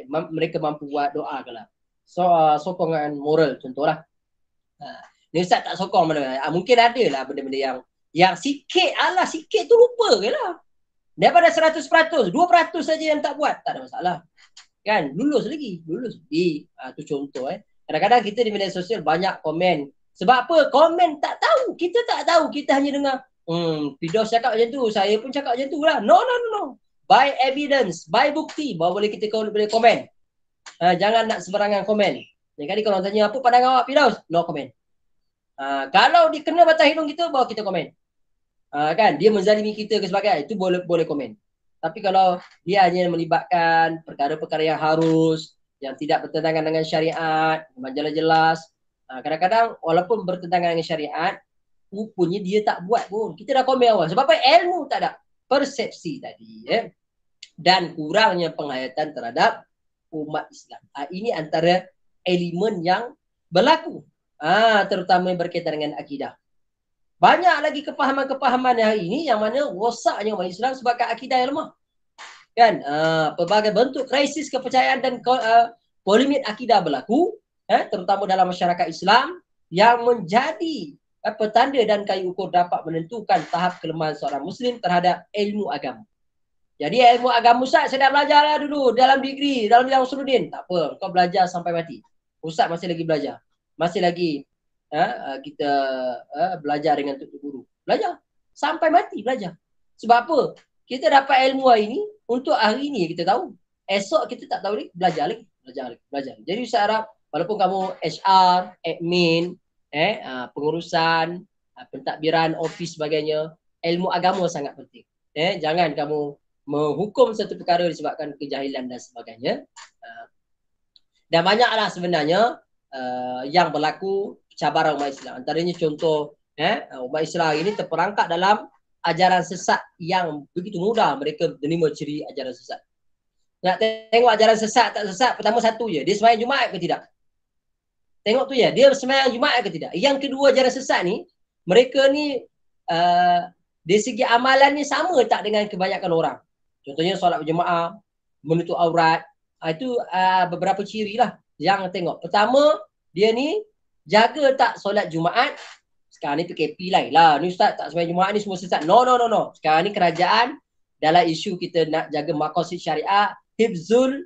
Mereka mampu buat, doakanlah. Sokongan moral contohlah. Ni Ustaz tak sokong mana. Mungkin ada lah benda-benda yang sikit tu lupa ke lah. Daripada 100%, 2% saja yang tak buat, tak ada masalah. Kan? Lulus lagi. Tu contoh. Kadang-kadang kita di media sosial banyak komen. Sebab apa? Komen tak tahu. Kita tak tahu. Kita hanya dengar, Firdaus cakap macam tu, saya pun cakap macam tu lah. No. By evidence, by bukti, baru boleh kita boleh komen. Jangan nak sembarangan komen. Jadi kali kalau tanya, apa pandangan awak Firdaus? No comment. Kalau dia kena batang hidung kita, baru kita komen. Kan? Dia menzalimi kita ke sebagainya, itu boleh komen. Tapi kalau dia hanya melibatkan perkara-perkara yang harus, yang tidak bertentangan dengan syariat, memang jelas-jelas, kadang-kadang walaupun bertentangan dengan syariat, rupanya dia tak buat pun. Kita dah komen awal. Sebab apa? Ilmu tak ada. Persepsi tadi. Dan kurangnya penghayatan terhadap umat Islam. Ini antara elemen yang berlaku. Terutama yang berkaitan dengan akidah. Banyak lagi kepahaman-kepahaman hari ini yang mana rosaknya umat Islam sebabkan akidah yang lemah. Kan? Pelbagai bentuk krisis kepercayaan dan polemik akidah berlaku. Terutama dalam masyarakat Islam yang menjadi petanda dan kayu ukur dapat menentukan tahap kelemahan seorang Muslim terhadap ilmu agama. Jadi ilmu agama Ustaz, saya dah belajar lah dulu dalam degree, dalam bidang usuluddin. Tak apa, kau belajar sampai mati. Ustaz masih lagi belajar. Masih lagi kita belajar dengan tutup guru. Belajar. Sampai mati belajar. Sebab apa? Kita dapat ilmu hari ini, untuk hari ini kita tahu. Esok kita tak tahu lagi, belajar lagi. Jadi Ustaz harap, walaupun kamu HR, admin, pengurusan, pentadbiran, office sebagainya, ilmu agama sangat penting. Jangan kamu menghukum satu perkara disebabkan kejahilan dan sebagainya. Dan banyaklah sebenarnya yang berlaku cabaran umat Islam. Antaranya contoh umat Islam ini terperangkap dalam ajaran sesat yang begitu mudah mereka menerima ciri ajaran sesat. Nak tengok ajaran sesat tak sesat, pertama satu je, dia sembahyang Jumaat ke tidak? Tengok tu je, dia sembahyang Jumaat ke tidak? Yang kedua, ajaran sesat ni, mereka ni dari segi amalan ni sama tak dengan kebanyakan orang. Contohnya solat berjemaah, menutup aurat, itu beberapa ciri lah yang tengok. Pertama, dia ni jaga tak solat Jumaat. Sekarang ni PKP lain lah. Ni Ustaz tak sembahyang Jumaat ni semua sesat. No. Sekarang ni kerajaan dalam isu kita nak jaga maqasid syariah, hifzul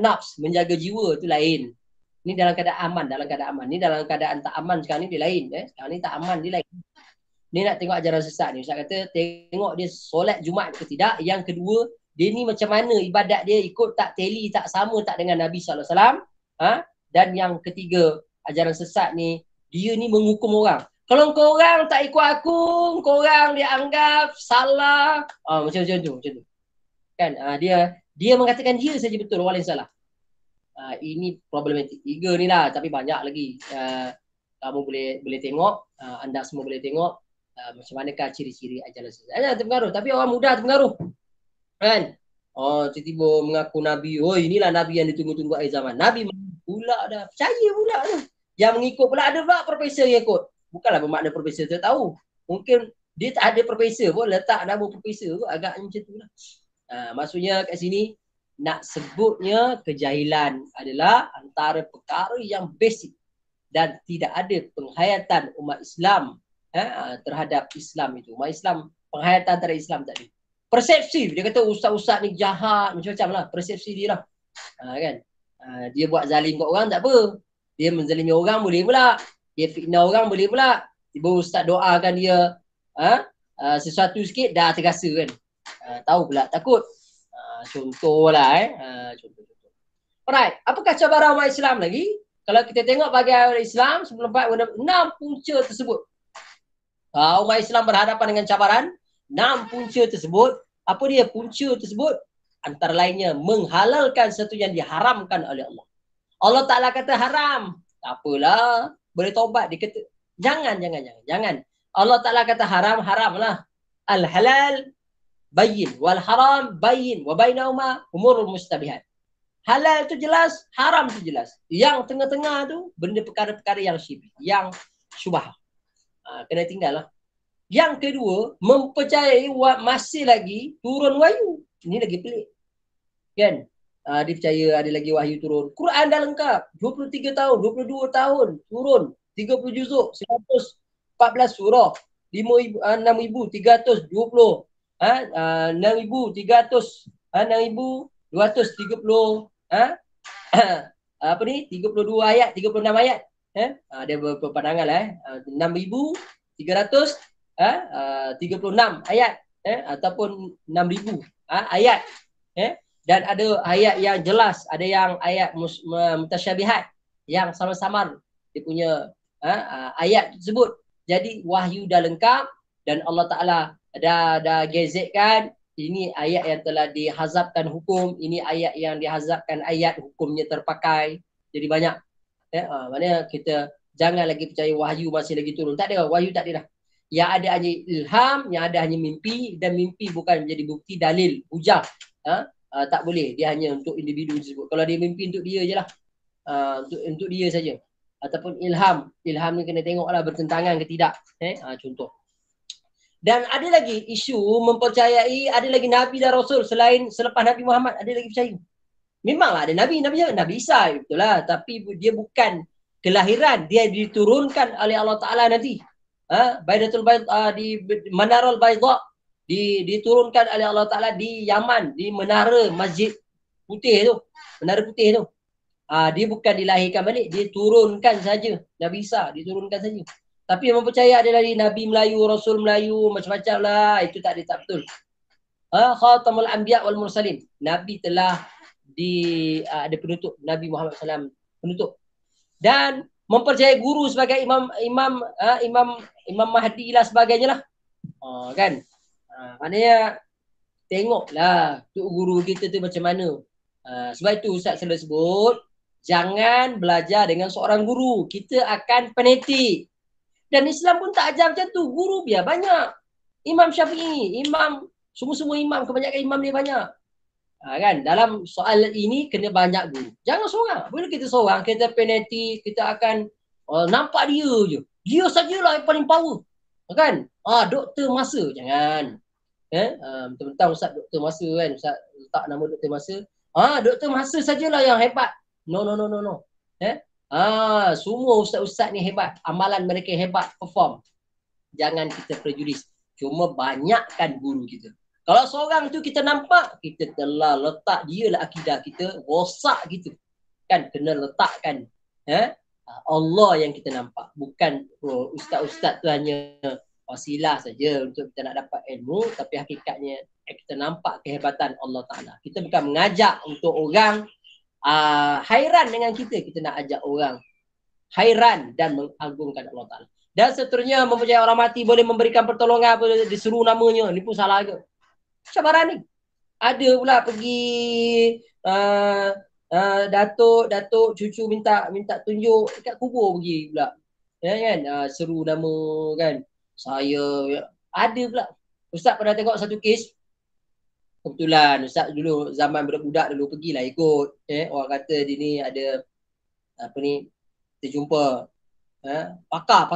nafs, menjaga jiwa tu lain. Ni dalam keadaan aman. Ni dalam keadaan tak aman sekarang ni dia lain. Sekarang ni tak aman dia lain. Ni nak tengok ajaran sesat ni. Ustaz kata tengok dia solat Jumaat ke tidak. Yang kedua, dia ni macam mana ibadat dia, ikut tak tally, tak sama tak dengan Nabi SAW. Dan yang ketiga, ajaran sesat ni, dia ni menghukum orang. Kalau kau orang tak ikut aku, kau orang dia anggap salah. Macam tu. Kan? Dia mengatakan dia saja betul, orang lain salah. Ini problematik. 3 ni lah, tapi banyak lagi. Kamu boleh tengok, anda semua boleh tengok macam manakah ciri-ciri ajaran sesat. Terpengaruh, tapi orang muda terpengaruh. Kan? Tiba-tiba mengaku Nabi. Inilah Nabi yang ditunggu-tunggu akhir zaman. Nabi pula dah. Percaya pula tu. Yang mengikut pula ada pula profesor yang ikut. Bukanlah bermakna profesor tu tahu. Mungkin dia tak ada profesor pun, letak nama profesor pun agak macam tu lah. Maksudnya kat sini nak sebutnya kejahilan adalah antara perkara yang basic dan tidak ada penghayatan umat Islam terhadap Islam itu. Umat Islam, penghayatan terhadap Islam tak ada. Persepsi, dia kata ustaz-ustaz ni jahat, macam-macam lah. Persepsi dia lah. Kan? Dia buat zalim kat orang tak apa. Dia menzalimi orang boleh pula. Dia fitnah orang boleh pula. Tiba ustaz doakan dia sesuatu sikit dah terasa kan. Tahu pula takut. Contohlah contoh. Alright, apakah cabaran umat Islam lagi? Kalau kita tengok bagi umat Islam sebelum 6 punca tersebut. Umat Islam berhadapan dengan cabaran 6 punca tersebut. Apa dia punca tersebut? Antara lainnya menghalalkan sesuatu yang diharamkan oleh Allah. Allah Ta'ala kata haram. Tak apalah, boleh taubat. Dia kata jangan. Allah Ta'ala kata haram, haramlah. Al-halal bayyin wal haram bayyin wa bainahuma umurul mustabihat. Halal tu jelas, haram tu jelas. Yang tengah-tengah tu benda perkara-perkara yang syibih, yang syubhah. Kena tinggal lah. Yang kedua, mempercayai masih lagi turun wahyu. Ini lagi pelik. Kan? Dia percaya ada lagi wahyu turun. Quran dah lengkap. 23 tahun, 22 tahun turun. 30 juzuk, 114 surah. 6,320. 6,230 apa ni 32 ayat 36 ayat dia berpandangan 6,336 ayat ataupun 6,000 ayat dan ada ayat yang jelas, ada yang ayat mutasyabihat yang sama-sama dia punya ayat tersebut. Jadi wahyu dah lengkap dan Allah Ta'ala dah gazetkan ini ayat yang telah dihazabkan hukum, ini ayat yang dihazabkan ayat hukumnya terpakai. Jadi banyak. Maknanya kita jangan lagi percaya wahyu masih lagi turun. Tak ada, wahyu tak ada dah. Yang ada hanya ilham, yang ada hanya mimpi dan mimpi bukan menjadi bukti dalil, hujah. Tak boleh, dia hanya untuk individu tersebut. Kalau dia mimpi untuk dia je lah. Untuk dia saja. Ataupun ilham. Ilham ni kena tengoklah bertentangan ke tidak. Contoh. Dan ada lagi isu mempercayai ada lagi Nabi dan Rasul selepas Nabi Muhammad, ada lagi percaya. Memanglah ada Nabi Isa, betul lah. Tapi dia bukan kelahiran, dia diturunkan oleh Allah Ta'ala nanti. Baidatul Baydha, di Manarul Baydha, diturunkan oleh Allah Ta'ala di Yaman, di menara Masjid Putih tu. Menara Putih tu. Dia bukan dilahirkan balik, dia turunkan saja. Nabi Isa diturunkan saja. Tapi yang mempercaya ada dari Nabi Melayu, Rasul Melayu, macam-macam lah. Itu tak betul. Khatamul Anbiya wal Mursalin. Nabi telah ada penutup. Nabi Muhammad SAW penutup. Dan mempercayai guru sebagai Imam Mahdi lah sebagainya lah. Kan? Maknanya tengoklah tuk guru kita tu macam mana. Sebab itu Ustaz selalu sebut, jangan belajar dengan seorang guru. Kita akan fanatik. Dan Islam pun tak ajar macam tu. Guru biar banyak. Imam Syafi'i, semua imam, kebanyakan imam dia banyak. Kan? Dalam soal ini kena banyak guru. Jangan seorang. Bila kita seorang, kita fanatik, kita akan nampak dia je. Dia sajalah yang paling power. Kan? Doktor masa. Jangan. Mentang-mentang Ustaz Doktor Masa kan. Ustaz letak nama Doktor Masa. Doktor Masa sajalah yang hebat. No. Semua ustaz-ustaz ni hebat. Amalan mereka hebat, perform. Jangan kita prejudis. Cuma banyakkan guru kita. Kalau seorang tu kita nampak, kita telah letak dia lah akidah kita, rosak kita. Kan kena letakkan Allah yang kita nampak. Bukan ustaz-ustaz tu hanya wasilah saja untuk kita nak dapat ilmu, tapi hakikatnya kita nampak kehebatan Allah Ta'ala. Kita bukan mengajak untuk orang hairan dengan kita nak ajak orang hairan dan mengagungkan Allah Ta'ala. Dan seterusnya mempercayai orang mati boleh memberikan pertolongan, boleh disuruh namanya. Ni pun salah ke? Cabaran ni. Ada pula pergi datuk cucu minta tunjuk dekat kubur pergi pula. Kan? Seru nama kan. Saya ada pula. Ustaz pernah tengok satu kes. Kebetulan Ustaz dulu zaman budak-budak dulu pergilah ikut. Orang kata dia ni ada apa ni, kita jumpa pakar.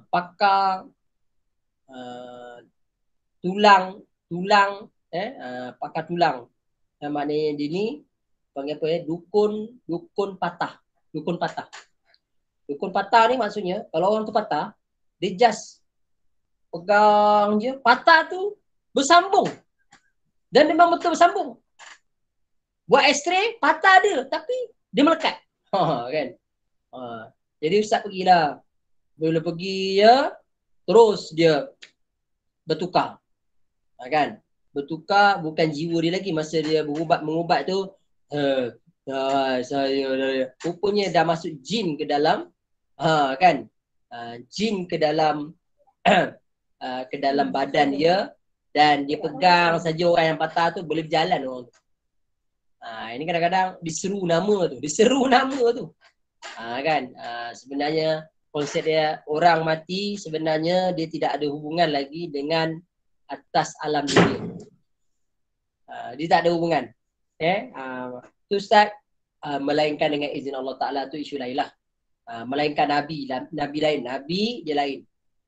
pakar tulang pakar tulang. Yang maknanya dia ni panggil apa ya? Dukun patah. Dukun patah. Dukun patah ni maksudnya kalau orang tu patah, dia just pegang je, patah tu bersambung. Dan memang betul bersambung. Buat X-ray, patah dia, tapi dia melekat. Kan? Jadi ustaz pergilah. Bila pergi ya, terus dia bertukar. Kan? Bertukar bukan jiwa dia lagi. Masa dia mengubat tu, saya rupanya dah masuk jin ke dalam, kan? Jin ke dalam ke dalam badan dia, dan dia pegang saja orang yang patah tu boleh berjalan orang tu. Ini kadang-kadang diseru nama tu. Kan? Sebenarnya konsep dia orang mati sebenarnya dia tidak ada hubungan lagi dengan atas alam dunia. Dia tak ada hubungan. Tu Ustaz, melainkan dengan izin Allah Ta'ala tu isu lain lah. Melainkan Nabi lain. Nabi dia lain.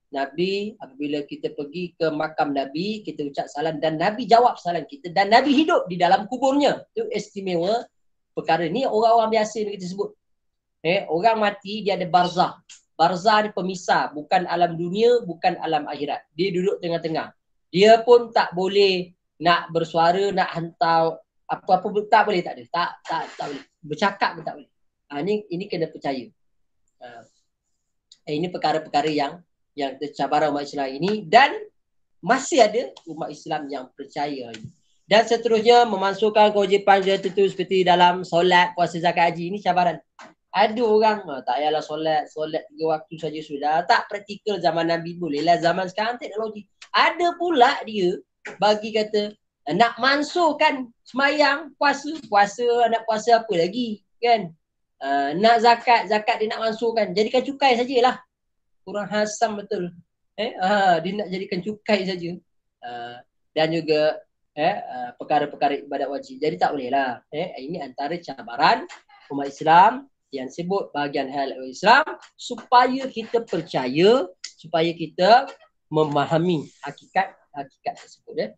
Nabi, apabila kita pergi ke makam Nabi, kita ucap salam dan Nabi jawab salam kita dan Nabi hidup di dalam kuburnya. Itu istimewa perkara ni. Orang-orang biasa ni kita sebut. Orang mati dia ada barzah. Barzah ni pemisah, bukan alam dunia, bukan alam akhirat. Dia duduk tengah-tengah. Dia pun tak boleh nak bersuara, nak hantar apa-apa tak boleh, tak ada. Tak boleh. Bercakap pun tak boleh. Ini kena percaya. Ini perkara-perkara yang cabaran umat Islam ini, dan masih ada umat Islam yang percaya ini. Dan seterusnya memasukkan kewajipan tertentu seperti dalam solat, puasa, zakat, haji. Ini cabaran. Ada orang tak payahlah solat 3 waktu saja sudah. Tak praktikal zaman Nabi, bolehlah zaman sekarang teknologi. Ada pula dia bagi kata nak mansuhkan semayang, puasa nak puasa apa lagi kan? Nak zakat dia nak mansuhkan. Jadikan cukai sajalah. Kurang hasam betul. Dia nak jadikan cukai saja. Dan juga perkara-perkara ibadat wajib. Jadi tak boleh lah. Ini antara cabaran umat Islam yang sebut bahagian hal Islam, supaya kita percaya, supaya kita memahami hakikat tersebut.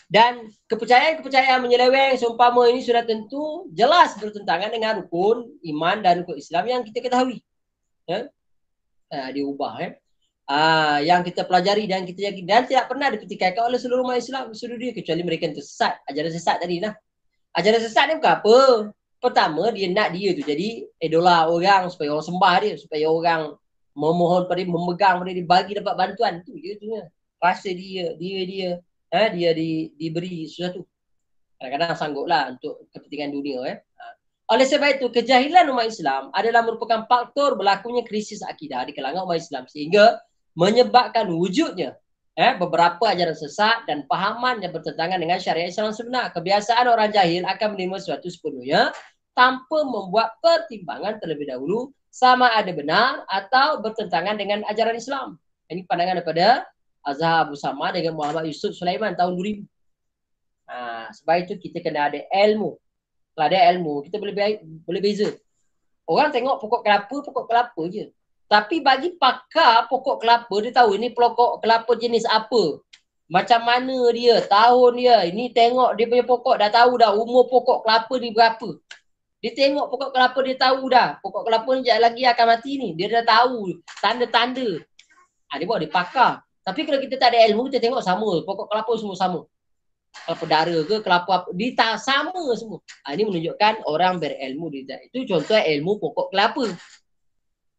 Dan kepercayaan menyeleweng seumpama ini sudah tentu jelas bertentangan dengan rukun iman dan rukun Islam yang kita ketahui. Diubah yang kita pelajari dan kita yakin dan tidak pernah dipertikaikan oleh seluruh umat Islam seluruh dunia, kecuali mereka yang tersesat. Ajaran sesat tadi lah. Ajaran sesat ni bukan apa. Pertama dia nak dia tu jadi idola orang, supaya orang sembah dia, supaya orang memohon pada dia, memegang pada dia, bagi dapat bantuan. Tu je tu. Rasa dia diberi sesuatu. Kadang-kadang sangguplah untuk kepentingan dunia. Oleh sebab itu, kejahilan umat Islam adalah merupakan faktor berlakunya krisis akidah di kalangan umat Islam, sehingga menyebabkan wujudnya beberapa ajaran sesat dan pahaman yang bertentangan dengan syariat Islam sebenar. Kebiasaan orang jahil akan menerima sesuatu sepenuhnya tanpa membuat pertimbangan terlebih dahulu sama ada benar atau bertentangan dengan ajaran Islam. Ini pandangan daripada Azhar Abu Sama dengan Muhammad Yusuf Sulaiman tahun 2000. Sebab itu kita kena ada ilmu. Kalau ada ilmu, kita boleh beza. Orang tengok pokok kelapa je. Tapi bagi pakar pokok kelapa, dia tahu ini pokok kelapa jenis apa. Macam mana dia, tahun dia. Ini tengok dia punya pokok, dah tahu dah umur pokok kelapa ni berapa. Dia tengok pokok kelapa, dia tahu dah. Pokok kelapa ni sekejap lagi akan mati ni. Dia dah tahu tanda-tanda. Dia buat dia pakar. Tapi kalau kita tak ada ilmu, kita tengok sama. Pokok kelapa semua sama. Kelapa dara ke, kelapa apa, dia tak sama semua. Ini menunjukkan orang berilmu. Itu contoh ilmu pokok kelapa.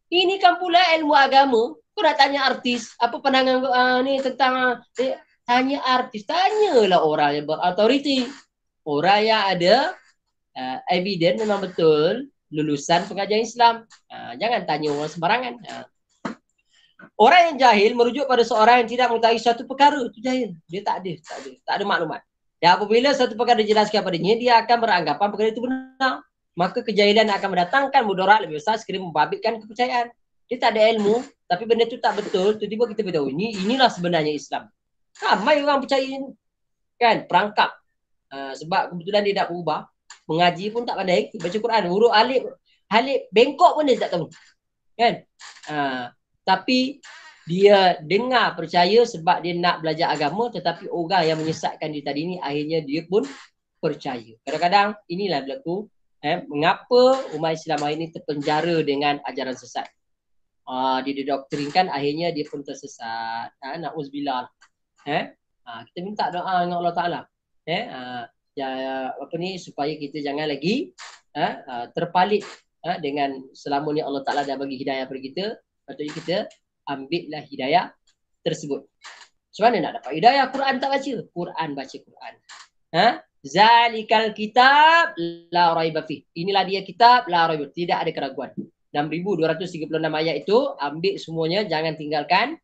Ini kan pula ilmu agama. Kau nak tanya artis, apa pandangan ni tentang tanya artis. Tanyalah orang yang berautoriti. Orang yang ada evidence memang betul lulusan pengajian Islam. Jangan tanya orang sembarangan. Orang yang jahil merujuk pada seorang yang tidak mengetahui suatu perkara. Itu jahil. Dia tak ada maklumat. Dan apabila suatu perkara dijelaskan padanya, dia akan beranggapan perkara itu benar. Maka kejahilan akan mendatangkan mudarat lebih besar sekali membabitkan kepercayaan. Dia tak ada ilmu, tapi benda itu tak betul. Tiba-tiba kita beritahu, inilah sebenarnya Islam. Ramai orang percaya ini. Kan, perangkap. Sebab kebetulan dia tak berubah. Mengaji pun tak pandai. Baca Quran. Huruf alif bengkok pun dia tak tahu. kan? Tapi dia dengar percaya sebab dia nak belajar agama, tetapi orang yang menyesatkan dia tadi ni akhirnya dia pun percaya. Kadang-kadang inilah berlaku mengapa umat Islam hari ini terpenjara dengan ajaran sesat. Dia didoktrinkan, akhirnya dia pun tersesat. Na'udzubillah. Kita minta doa dengan Allah Ta'ala. Supaya kita jangan lagi terpalit dengan selama ni Allah Ta'ala dah bagi hidayah kepada kita. Patutnya kita ambillah hidayah tersebut. Macam mana nak dapat hidayah? Quran tak baca. Quran baca Quran. Zalikal kitab la raiba fih. Inilah dia kitab la raiba. Tidak ada keraguan. 6,236 ayat itu ambil semuanya, jangan tinggalkan.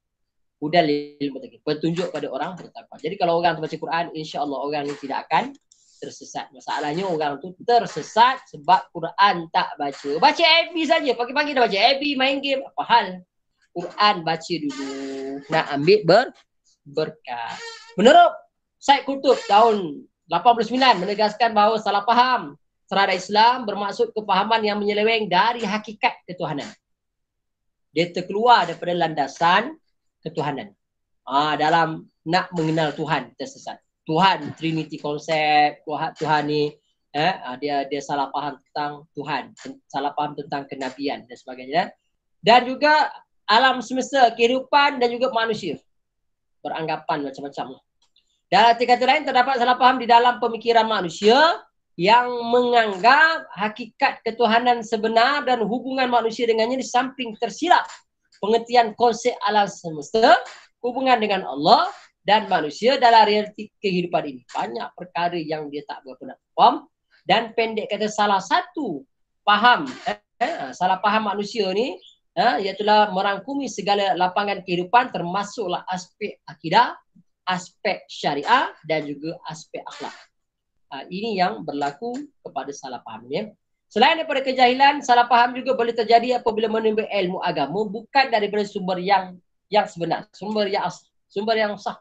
Hudal lil muttaqin. Petunjuk pada orang bertakwa. Jadi kalau orang baca Quran, insya-Allah orang ini tidak akan tersesat. Masalahnya orang tu tersesat sebab Quran tak baca. Baca FB saja. Pagi-pagi dah baca FB, main game. Apa hal? Quran baca dulu. Nak ambil berkat. Menurut Syed Qutb tahun 89 menegaskan bahawa salah faham terhadap Islam bermaksud kefahaman yang menyeleweng dari hakikat ketuhanan. Dia terkeluar daripada landasan ketuhanan. Dalam nak mengenal Tuhan tersesat. Tuhan Trinity konsep, Tuhan ni dia salah faham tentang Tuhan, salah faham tentang kenabian dan sebagainya. Dan juga alam semesta, kehidupan dan juga manusia. Beranggapan macam-macam. Dalam arti kata lain, terdapat salah faham di dalam pemikiran manusia yang menganggap hakikat ketuhanan sebenar dan hubungan manusia dengannya di samping tersilap pengertian konsep alam semesta, hubungan dengan Allah dan manusia dalam realiti kehidupan ini. Banyak perkara yang dia tak berapa nak faham. Dan pendek kata salah satu faham, salah faham manusia ni, iaitulah merangkumi segala lapangan kehidupan termasuklah aspek akidah, aspek syariah dan juga aspek akhlak. Ini yang berlaku kepada salah faham ni. Selain daripada kejahilan, salah faham juga boleh terjadi apabila menimba ilmu agama bukan daripada sumber yang sebenar, sumber yang sah,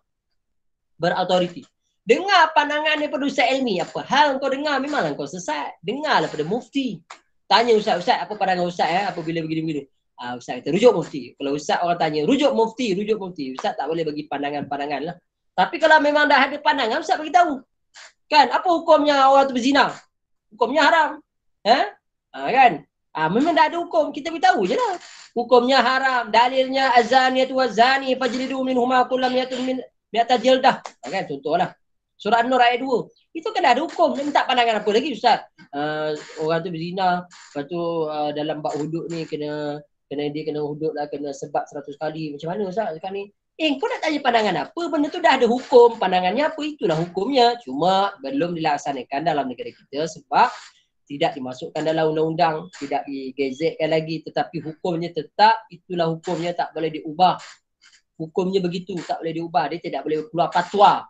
berautoriti. Dengar pandangan daripada ustaz ilmi, apa hal kau dengar memanglah kau sesat. Dengarlah daripada mufti. Tanya ustaz, apa pandangan ustaz apabila begini-begini. Ustaz kata rujuk mufti. Kalau ustaz orang tanya rujuk mufti. Ustaz tak boleh bagi pandangan-pandangan lah. Tapi kalau memang dah ada pandangan, ustaz bagi tahu. Kan, apa hukumnya orang tu berzina? Hukumnya haram. Kan? Memang dah ada hukum, kita beritahu je lah. Hukumnya haram, dalilnya azaniyatu wazani fajlidu minhuma kullam mi'ata jildah. Kan, contohlah. Surah An-Nur ayat 2. Itu kan ada hukum. Dia minta pandangan apa lagi ustaz? Orang tu berzina, lepas tu dalam bab hudud ni kena hudud lah, kena sebat 100 kali. Macam mana ustaz sekarang ni? Kau nak tanya pandangan apa? Benda tu dah ada hukum. Pandangannya apa? Itulah hukumnya. Cuma belum dilaksanakan dalam negara kita sebab tidak dimasukkan dalam undang-undang, tidak digazetkan lagi, tetapi hukumnya tetap, itulah hukumnya, tak boleh diubah. Hukumnya begitu, tak boleh diubah. Dia tidak boleh keluar fatwa.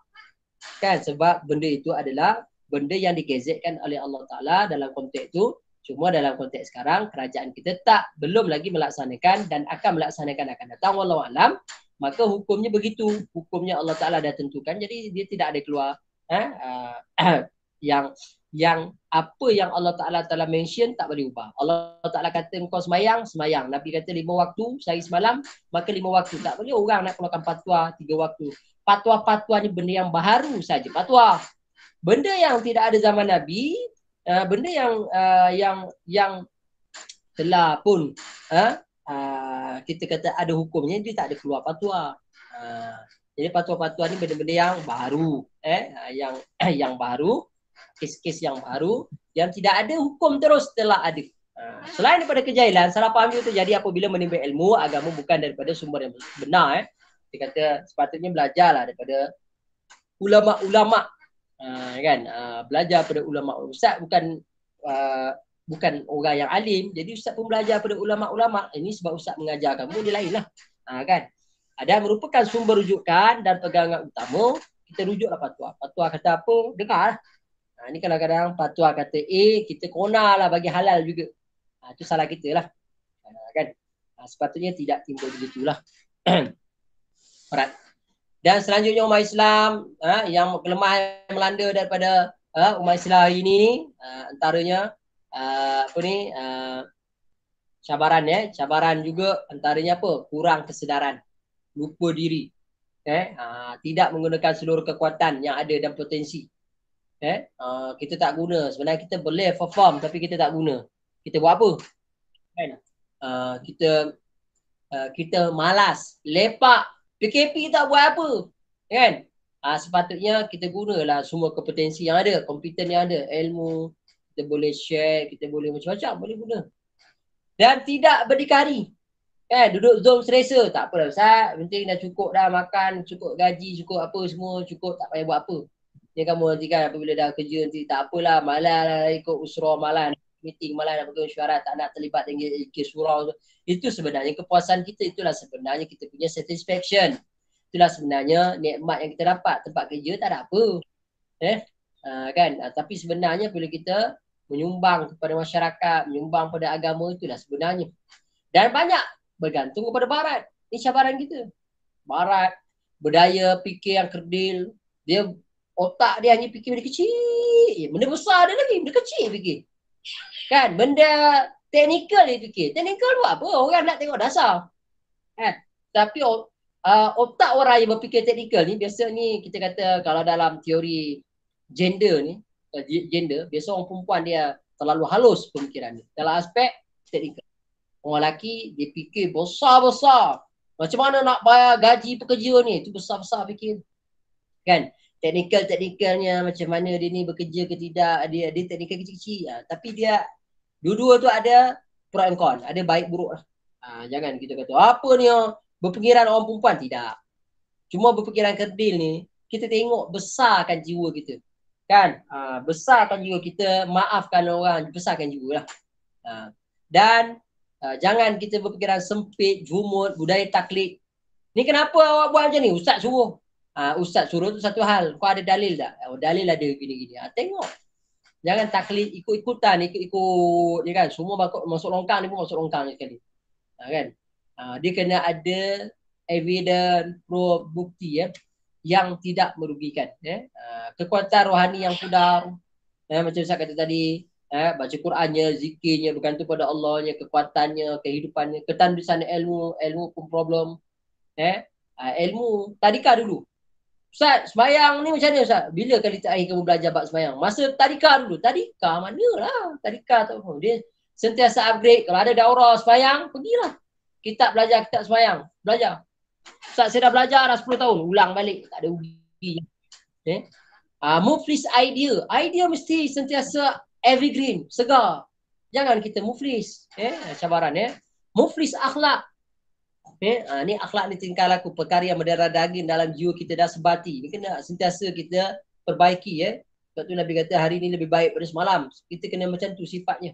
Kan? Sebab benda itu adalah benda yang digazetkan oleh Allah Ta'ala dalam konteks itu. Cuma dalam konteks sekarang, kerajaan kita belum lagi melaksanakan dan akan melaksanakan akan datang. Wallahualam. Maka hukumnya begitu. Hukumnya Allah Ta'ala dah tentukan. Jadi dia tidak ada keluar yang apa yang Allah Ta'ala telah mention tak boleh ubah. Allah Ta'ala kata engkau semayang. Nabi kata 5 waktu sehari semalam, maka 5 waktu. Tak boleh orang nak keluarkan fatwa 3 waktu. Fatwa-fatwa ni benda yang baru saja. Fatwa. Benda yang tidak ada zaman Nabi, benda yang telah pun kita kata ada hukumnya, dia tak ada keluar fatwa. Jadi fatwa-fatwa ni benda-benda yang baru, yang baru, kes-kes yang baru yang tidak ada hukum terus telah ada. Selain daripada kejahilan, salah faham juga terjadi apabila menimba ilmu agama bukan daripada sumber yang benar. Dia kata sepatutnya belajarlah daripada ulama-ulama, kan? Belajar daripada ulama. Ustaz bukan orang yang alim, jadi ustaz pun belajar daripada ulama-ulama. Ini sebab ustaz mengajar kamu, dia lain lah. Kan? Dan merupakan sumber rujukan dan pegangan utama, kita rujuklah fatwa. Fatwa kata apa, dengar. Ini kadang-kadang fatwa kata A, kita kona lah bagi halal juga. Itu salah kita lah. Kan? Sepatutnya tidak timbul begitulah. Alright. Dan selanjutnya umat Islam yang kelemahan yang melanda daripada umat Islam hari ini, antaranya cabaran cabaran juga antaranya apa? Kurang kesedaran, lupa diri, tidak menggunakan seluruh kekuatan yang ada dan potensi. Kita tak guna. Sebenarnya kita boleh perform tapi kita tak guna. Kita buat apa? Kan? Kita malas, lepak, PKP tak buat apa, kan? Sepatutnya kita gunalah semua kompetensi yang ada, kompeten yang ada, ilmu, kita boleh share, kita boleh macam-macam, boleh guna. Dan tidak berdikari. Duduk Zoom selesa, tak apalah Ustaz, penting dah cukup dah makan, cukup gaji, cukup apa semua, cukup tak payah buat apa. Ni kamu nanti kan apabila dah kerja nanti tak apalah, malah lah ikut usrah, malah meeting, malah nak pegang syuarat, tak nak terlibat dengan ikut surau. Itu sebenarnya kepuasan kita, itulah sebenarnya kita punya satisfaction. Itulah sebenarnya nikmat yang kita dapat. Tempat kerja tak ada apa. Kan? Tapi sebenarnya bila kita menyumbang kepada masyarakat, menyumbang pada agama, itulah sebenarnya. Dan banyak bergantung kepada barat. Ini cabaran kita. Barat, berdaya fikir yang kerdil, dia otak dia hanya fikir benda kecil. Benda besar dia lagi, benda kecil fikir. Kan? Benda teknikal dia fikir. Teknikal buat apa? Orang nak tengok dasar. Tapi otak orang yang berfikir teknikal ni, biasa ni kita kata kalau dalam teori gender ni, biasa orang perempuan dia terlalu halus pemikiran dia. Dalam aspek teknikal. Orang lelaki dia fikir besar-besar. Macam mana nak bayar gaji pekerja ni? Itu besar-besar fikir. Kan? Teknikal-teknikalnya macam mana dia ni bekerja ke tidak, dia teknikal kecil-kecil. Tapi dia dua-dua tu ada pro and con, ada baik buruk lah. Jangan kita kata apa ni berfikiran orang perempuan, tidak. Cuma berfikiran kerdil ni kita tengok besarkan jiwa kita. Kan? Besarkan jiwa kita, maafkan orang, besarkan jiwa lah. Dan jangan kita berfikiran sempit, jumut, budaya taklid. Ni kenapa awak buat macam ni? Ustaz suruh. Ustaz suruh tu satu hal. Kau ada dalil tak? Dalil ada gini-gini. Tengok. Jangan taklid, ikut-ikutan, ikut-ikut. Ni kan? Semua masuk longkang ni pun masuk longkang ni sekali. Kan? Dia kena ada evidence, proof, bukti yang tidak merugikan. Kekuatan rohani yang pudar. Macam Ustaz kata tadi, baca Qurannya, zikirnya, bergantung pada Allahnya, kekuatannya, kehidupannya, ketandusan ilmu pun problem. Ilmu tadika dulu. Ustaz, sembahyang ni macam mana Ustaz? Bila kali terakhir kamu belajar bab sembahyang? Masa tadika dulu. Tadika manalah? Tadika tak apa. Dia sentiasa upgrade. Kalau ada daurah sembahyang, pergilah. Kitab belajar, kitab sembahyang. Belajar. Ustaz, saya dah belajar dah 10 tahun. Ulang balik. Tak ada rugi. Muflis idea. Idea mesti sentiasa evergreen, segar. Jangan kita muflis. Cabaran. Muflis akhlak. Ni akhlak ni tingkah laku, perkara yang mendarah daging dalam jiwa kita dah sebati. Ni kena sentiasa kita perbaiki. Sebab tu Nabi kata hari ni lebih baik pada semalam. Kita kena macam tu sifatnya.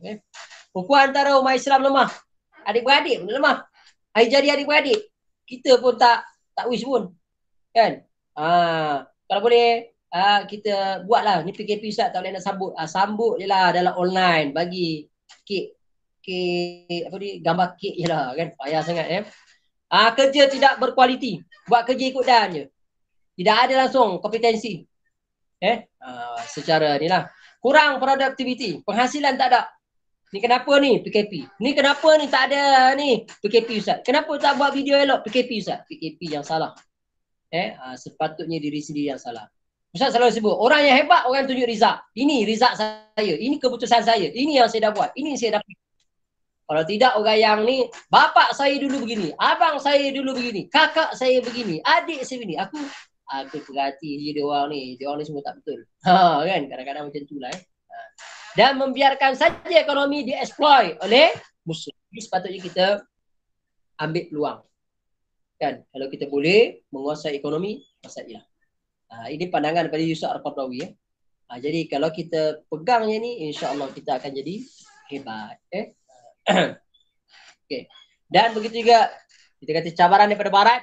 Ukuran antara umat Islam lemah. Adik-beradik pun lemah. Hari jadi adik-beradik. Kita pun tak wish pun. Kan? Kalau boleh kita buatlah ni PKP Ustaz, tak boleh nak sambut. Sambut je lah dalam online. Bagi kek apa ni, gambar kek je lah kan. Payah sangat kerja tidak berkualiti. Buat kerja ikut dan je. Tidak ada langsung kompetensi. Secara ni lah. Kurang produktiviti. Penghasilan tak ada. Ni kenapa ni PKP? Ni kenapa ni tak ada ni PKP Ustaz? Kenapa tak buat video elok PKP Ustaz? PKP yang salah. Sepatutnya diri sendiri yang salah. Ustaz selalu sebut, orang yang hebat orang tunjuk result. Ini result saya. Ini keputusan saya. Ini yang saya dah buat. Ini yang saya dapat. Kalau tidak orang yang ni, bapak saya dulu begini, abang saya dulu begini, kakak saya begini, adik saya begini. Aku perhati je dia orang ni semua tak betul. Kan? Kadang-kadang macam tu lah. Dan membiarkan saja ekonomi dieksploit oleh musuh. Jadi sepatutnya kita ambil peluang. Kan? Kalau kita boleh menguasai ekonomi, kuasailah. Ini pandangan daripada Yusuf Al-Qaradawi. Jadi kalau kita pegangnya ni, insya-Allah kita akan jadi hebat. Okay. Dan begitu juga kita kata cabaran daripada barat.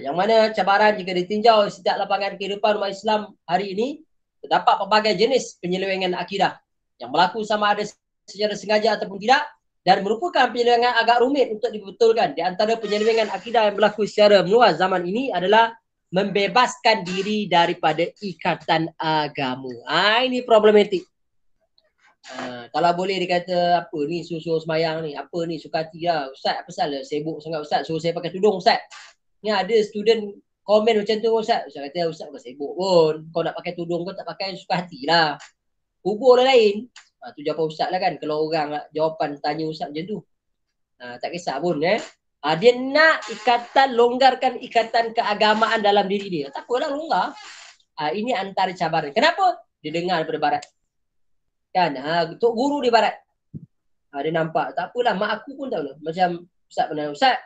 Yang mana cabaran jika ditinjau setiap lapangan kehidupan umat Islam hari ini, terdapat pelbagai jenis penyelewengan akidah yang berlaku sama ada secara sengaja ataupun tidak, dan merupakan penyelewengan agak rumit untuk dibetulkan. Di antara penyelewengan akidah yang berlaku secara meluas zaman ini adalah membebaskan diri daripada ikatan agama. Ini problematik. Kalau boleh dia kata apa ni suruh semayang ni, apa ni suka hati lah. Ustaz apa salah sibuk sangat Ustaz suruh saya pakai tudung Ustaz. Ni ada student komen macam tu Ustaz. Ustaz kata Ustaz bukan sibuk pun. Kau nak pakai tudung kau tak pakai suka hati lah. Kubur lah lain. Tu jawapan Ustaz lah kan. Kalau orang jawapan tanya Ustaz macam tu. Tak kisah pun dia nak longgarkan ikatan keagamaan dalam diri dia. Tak apalah longgar. Ini antara cabaran. Kenapa? Dia dengar daripada barat. Kan? Tok guru di barat. Dia nampak. Tak apalah. Mak aku pun tahu lah. Macam Ustaz pernah. Ustaz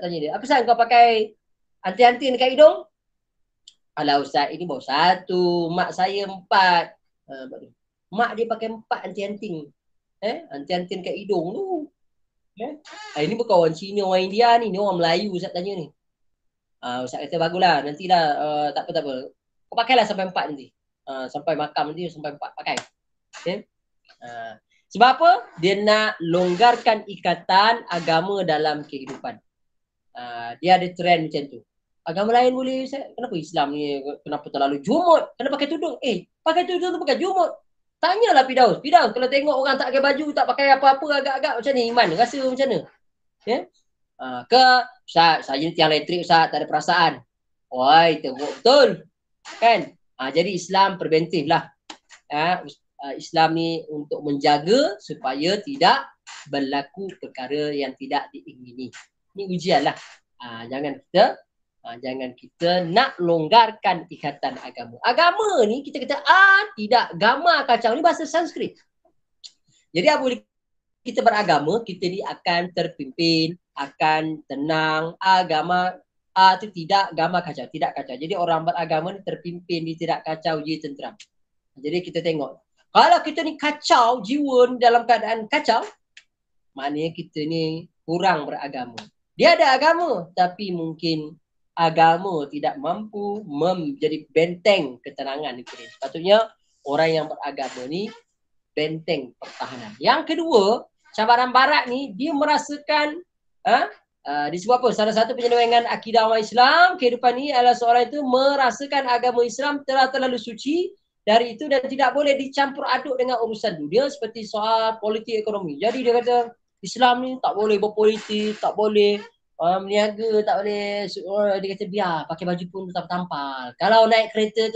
tanya dia. Apa Ustaz kau pakai anting-anting dekat hidung? Alah Ustaz, ini baru 1. Mak saya 4. Mak dia pakai 4 anting-anting. Anting-anting dekat hidung tu. Ini bukan orang Cina, orang India ni. Ni orang Melayu Ustaz tanya ni. Ustaz kata baguslah. Nantilah. Tak apa. Kau pakailah sampai 4 nanti. Sampai makam nanti sampai 4 pakai. Sebab apa? Dia nak longgarkan ikatan agama dalam kehidupan. Dia ada trend macam tu. Agama lain boleh Ustaz. Kenapa Islam ni kenapa terlalu jumut? Kenapa pakai tudung? Pakai tudung tu pakai jumut. Tanyalah Firdaus. Firdaus kalau tengok orang tak pakai baju, tak pakai apa-apa agak-agak macam ni iman. Rasa macam mana? Ke Ustaz, saya ni tiang elektrik Ustaz, tak ada perasaan. Woi, teruk betul. Kan? Jadi Islam preventif lah. Islam ni untuk menjaga supaya tidak berlaku perkara yang tidak diingini. Ini ujian lah. Jangan kita nak longgarkan ikatan agama. Agama ni kita kata tidak, gama kacau. Ni bahasa Sanskrit. Jadi apabila kita beragama, kita ni akan terpimpin, akan tenang. Agama itu tidak, gama kacau, tidak kacau. Jadi orang beragama ni terpimpin, dia tidak kacau, dia tenteram. Jadi kita tengok. Kalau kita ni kacau, jiwa ni dalam keadaan kacau, maknanya kita ni kurang beragama. Dia ada agama, tapi mungkin agama tidak mampu menjadi benteng ketenangan itu. Sepatutnya orang yang beragama ni benteng pertahanan. Yang kedua, cabaran barat ni dia merasakan disebut apa? Salah satu penyelewengan akidah orang Islam kehidupan ni adalah seorang itu merasakan agama Islam telah terlalu suci dari itu dan tidak boleh dicampur aduk dengan urusan dunia seperti soal politik ekonomi. Jadi dia kata Islam ni tak boleh berpolitik, tak boleh meniaga, tak boleh. Dia kata biar pakai baju pun tetap tampal. Kalau naik kereta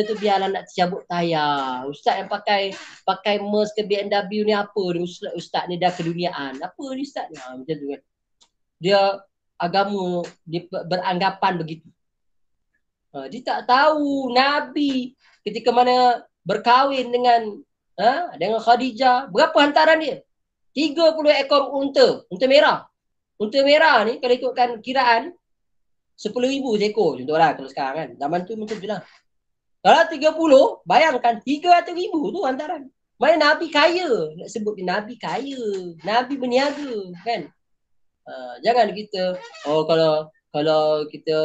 tu biarlah nak tercabut tayar. Ustaz yang pakai Merc ke BMW ni apa ni? Ustaz ni dah keduniaan. Apa ni Ustaz ni? Macam tu kan. Dia agama, dia beranggapan begitu. Dia tak tahu Nabi ketika mana berkahwin dengan Khadijah, berapa hantaran dia? 30 ekor unta merah. Unta merah ni kalau ikutkan kiraan 10,000 ekor contohlah kalau sekarang kan. Zaman tu macam tu lah. Kalau 30, bayangkan 300,000 tu hantaran. Mana Nabi kaya, nak sebut dia Nabi kaya, Nabi berniaga kan. Jangan kita kalau kita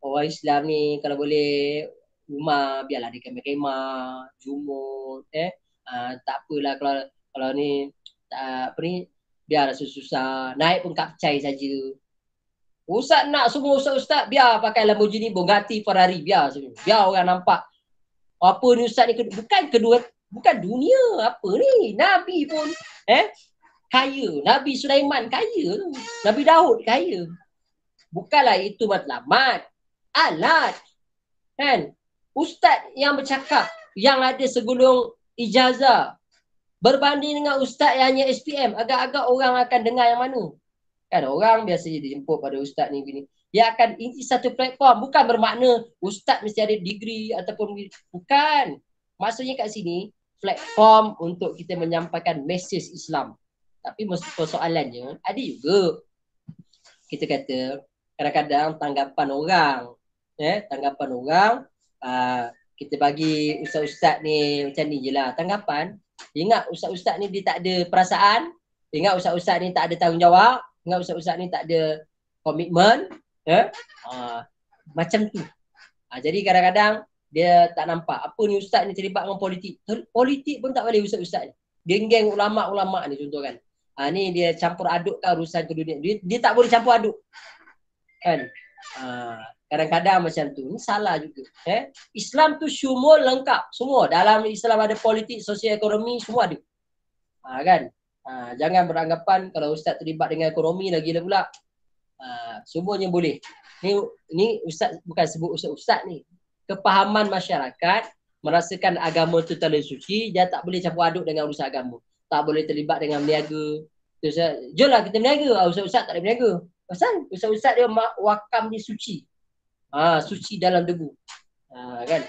orang Islam ni kalau boleh rumah biarlah dia kemah-kemah, jumut tak apalah kalau ni tak apa ni biarlah susah-susah, naik pun kapcai saja. Ustaz nak semua ustaz biar pakai Lamborghini, Bugatti, Ferrari, biar orang nampak apa ni ustaz ni bukan dunia apa ni. Nabi pun kaya, Nabi Sulaiman kaya tu, Nabi Daud kaya. Bukanlah itu matlamat, alat kan. Ustaz yang bercakap yang ada segulung ijazah berbanding dengan ustaz yang hanya SPM, agak-agak orang akan dengar yang mana? Kan orang biasanya dijemput pada ustaz ni gini. Dia akan ini satu platform, bukan bermakna ustaz mesti ada degree ataupun bukan. Maksudnya kat sini platform untuk kita menyampaikan mesej Islam. Tapi persoalannya ada juga kita kata kadang-kadang tanggapan orang kita bagi ustaz-ustaz ni macam ni je lah tanggapan. Ingat ustaz-ustaz ni dia tak ada perasaan, ingat ustaz-ustaz ni tak ada tanggungjawab, ingat ustaz-ustaz ni tak ada komitmen, macam tu. Jadi kadang-kadang dia tak nampak apa ni ustaz ni terlibat dengan politik. Politik pun tak boleh ustaz-ustaz ni. Geng-geng ulama'-ulama' ni contoh kan. Ni dia campur adukkan urusan ke dunia. Dia tak boleh campur aduk. Kan? Kadang-kadang macam tu. Ini salah juga. Islam tu syumul lengkap. Semua. Dalam Islam ada politik, sosial, ekonomi, semua ada. Kan? Jangan beranggapan kalau ustaz terlibat dengan ekonomi lagi pula. Semuanya boleh. Ni ustaz bukan sebut ustaz ni. Kepahaman masyarakat merasakan agama tu terlalu suci, dia tak boleh campur aduk dengan urusan agama. Tak boleh terlibat dengan berniaga. Jomlah kita berniaga. Ustaz-ustaz tak boleh berniaga. Pasal ustaz-ustaz dia wakam dia suci. Suci dalam debu. Kan?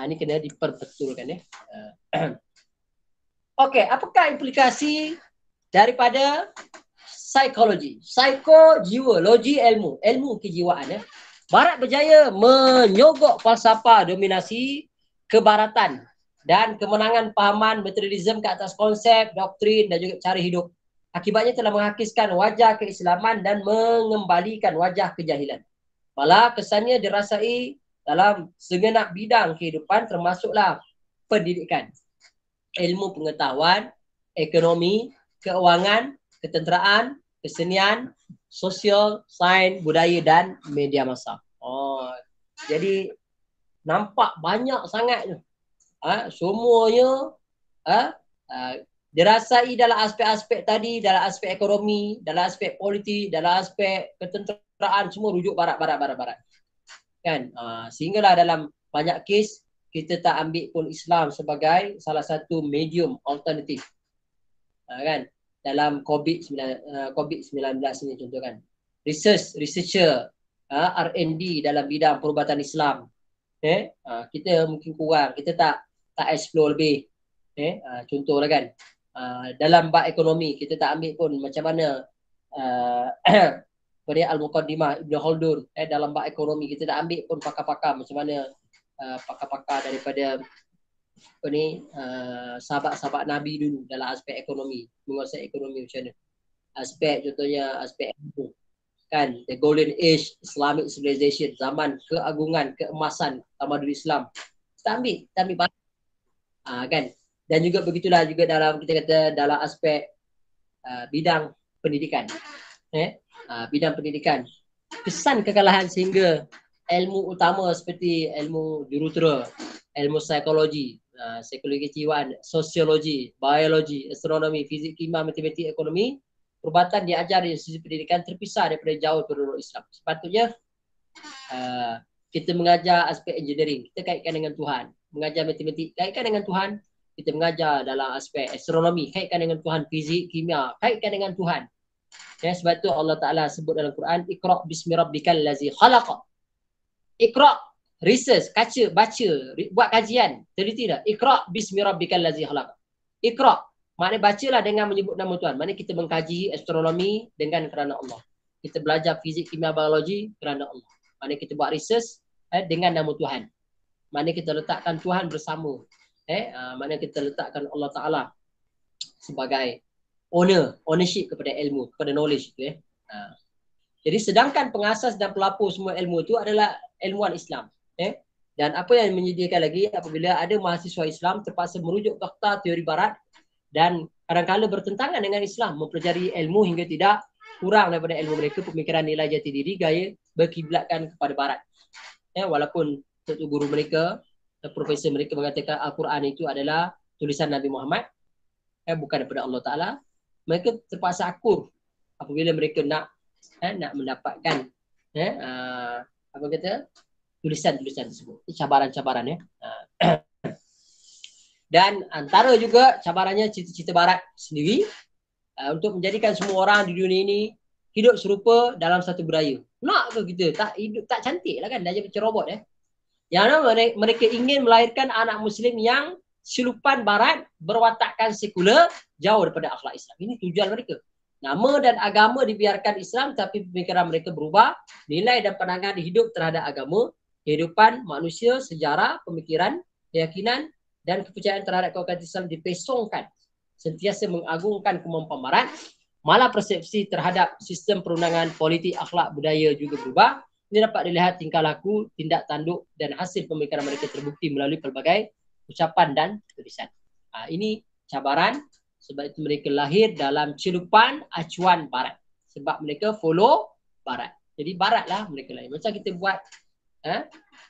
Ini kena diperbetulkan ya. Okey, apakah implikasi daripada psikologi? Jiwa, logi ilmu kejiwaan ya. Barat berjaya menyogok falsafah dominasi kebaratan dan kemenangan pahaman materialisme ke atas konsep, doktrin dan juga cara hidup. Akibatnya telah menghakiskan wajah keislaman dan mengembalikan wajah kejahilan. Malah kesannya dirasai dalam segenap bidang kehidupan termasuklah pendidikan, ilmu pengetahuan, ekonomi, keuangan, ketenteraan, kesenian, sosial, sains, budaya dan media massa. Jadi nampak banyak sangat tu. Semuanya dirasai dalam aspek-aspek tadi, dalam aspek ekonomi, dalam aspek politik, dalam aspek ketenteraan, semua rujuk barat. Kan? Sehinggalah dalam banyak kes kita tak ambil pun Islam sebagai salah satu medium alternatif. Kan? Dalam COVID-19 ini contoh kan. Researcher R&D dalam bidang perubatan Islam. Kita mungkin kurang, kita tak explore lebih. Contohlah kan. Dalam bab ekonomi kita tak ambil pun macam mana pada Al-Muqaddimah Ibn Khaldun dalam bab ekonomi kita tak ambil pun pakar-pakar macam mana pakar-pakar daripada sahabat-sahabat Nabi dulu dalam aspek ekonomi, menguasai ekonomi macam mana. Aspek contohnya aspek ilmu kan, the golden age Islamic civilization, zaman keagungan, keemasan tamadun Islam. Kita ambil banyak. Kan? Dan juga begitulah juga dalam kita kata dalam aspek bidang pendidikan. Bidang pendidikan. Kesan kekalahan sehingga ilmu utama seperti ilmu jurutera, ilmu psikologi, psikologi kejiwaan, sosiologi, biologi, astronomi, fizik, kimia, matematik, ekonomi, perubatan diajar di sisi pendidikan terpisah daripada jauh penduduk Islam. Sepatutnya kita mengajar aspek engineering, kita kaitkan dengan Tuhan. Mengajar matematik, kaitkan dengan Tuhan. Kita mengajar dalam aspek astronomi, kaitkan dengan Tuhan. Fizik, kimia, kaitkan dengan Tuhan. Sebab tu Allah Ta'ala sebut dalam Quran, Iqra' bismi rabbikal lazi khalaqa. Iqra', research, baca, buat kajian, teliti dah. Iqra' bismi rabbikal lazi khalaqa. Iqra', maknanya bacalah dengan menyebut nama Tuhan. Maknanya kita mengkaji astronomi dengan kerana Allah. Kita belajar fizik, kimia, biologi kerana Allah. Maknanya kita buat research dengan nama Tuhan. Maknanya kita letakkan Tuhan bersama. Maknanya kita letakkan Allah Ta'ala sebagai ownership kepada ilmu, kepada knowledge tu. Jadi sedangkan pengasas dan pelapur semua ilmu itu adalah ilmuwan Islam. Dan apa yang menyediakan lagi apabila ada mahasiswa Islam terpaksa merujuk fakta teori barat dan kadang-kadang bertentangan dengan Islam, mempelajari ilmu hingga tidak kurang daripada ilmu mereka, pemikiran nilai jati diri, gaya berkiblatkan kepada barat. Walaupun satu guru mereka, profesor mereka mengatakan Al-Quran itu adalah tulisan Nabi Muhammad, bukan daripada Allah Ta'ala, mereka terpaksa akur apabila mereka nak mendapatkan apa kata tulisan-tulisan tersebut. Ini cabaran-cabaran ya. Dan antara juga cabarannya cita-cita barat sendiri untuk menjadikan semua orang di dunia ini hidup serupa dalam satu budaya. Nak ke kita tak cantik lah kan, dah jadi macam robot Yang mana mereka ingin melahirkan anak muslim yang silupan barat berwatakkan sekular jauh daripada akhlak Islam. Ini tujuan mereka. Nama dan agama dibiarkan Islam tapi pemikiran mereka berubah. Nilai dan pandangan hidup terhadap agama, kehidupan manusia, sejarah, pemikiran, keyakinan dan kepercayaan terhadap kaukat Islam dipesongkan. Sentiasa mengagungkan kemampuan barat. Malah persepsi terhadap sistem perundangan, politik, akhlak, budaya juga berubah. Ini dapat dilihat tingkah laku, tindak tanduk dan hasil pemikiran mereka terbukti melalui pelbagai ucapan dan tulisan. Ini cabaran sebab itu mereka lahir dalam celupan acuan barat. Sebab mereka follow barat. Jadi barat lah mereka lahir. Macam kita buat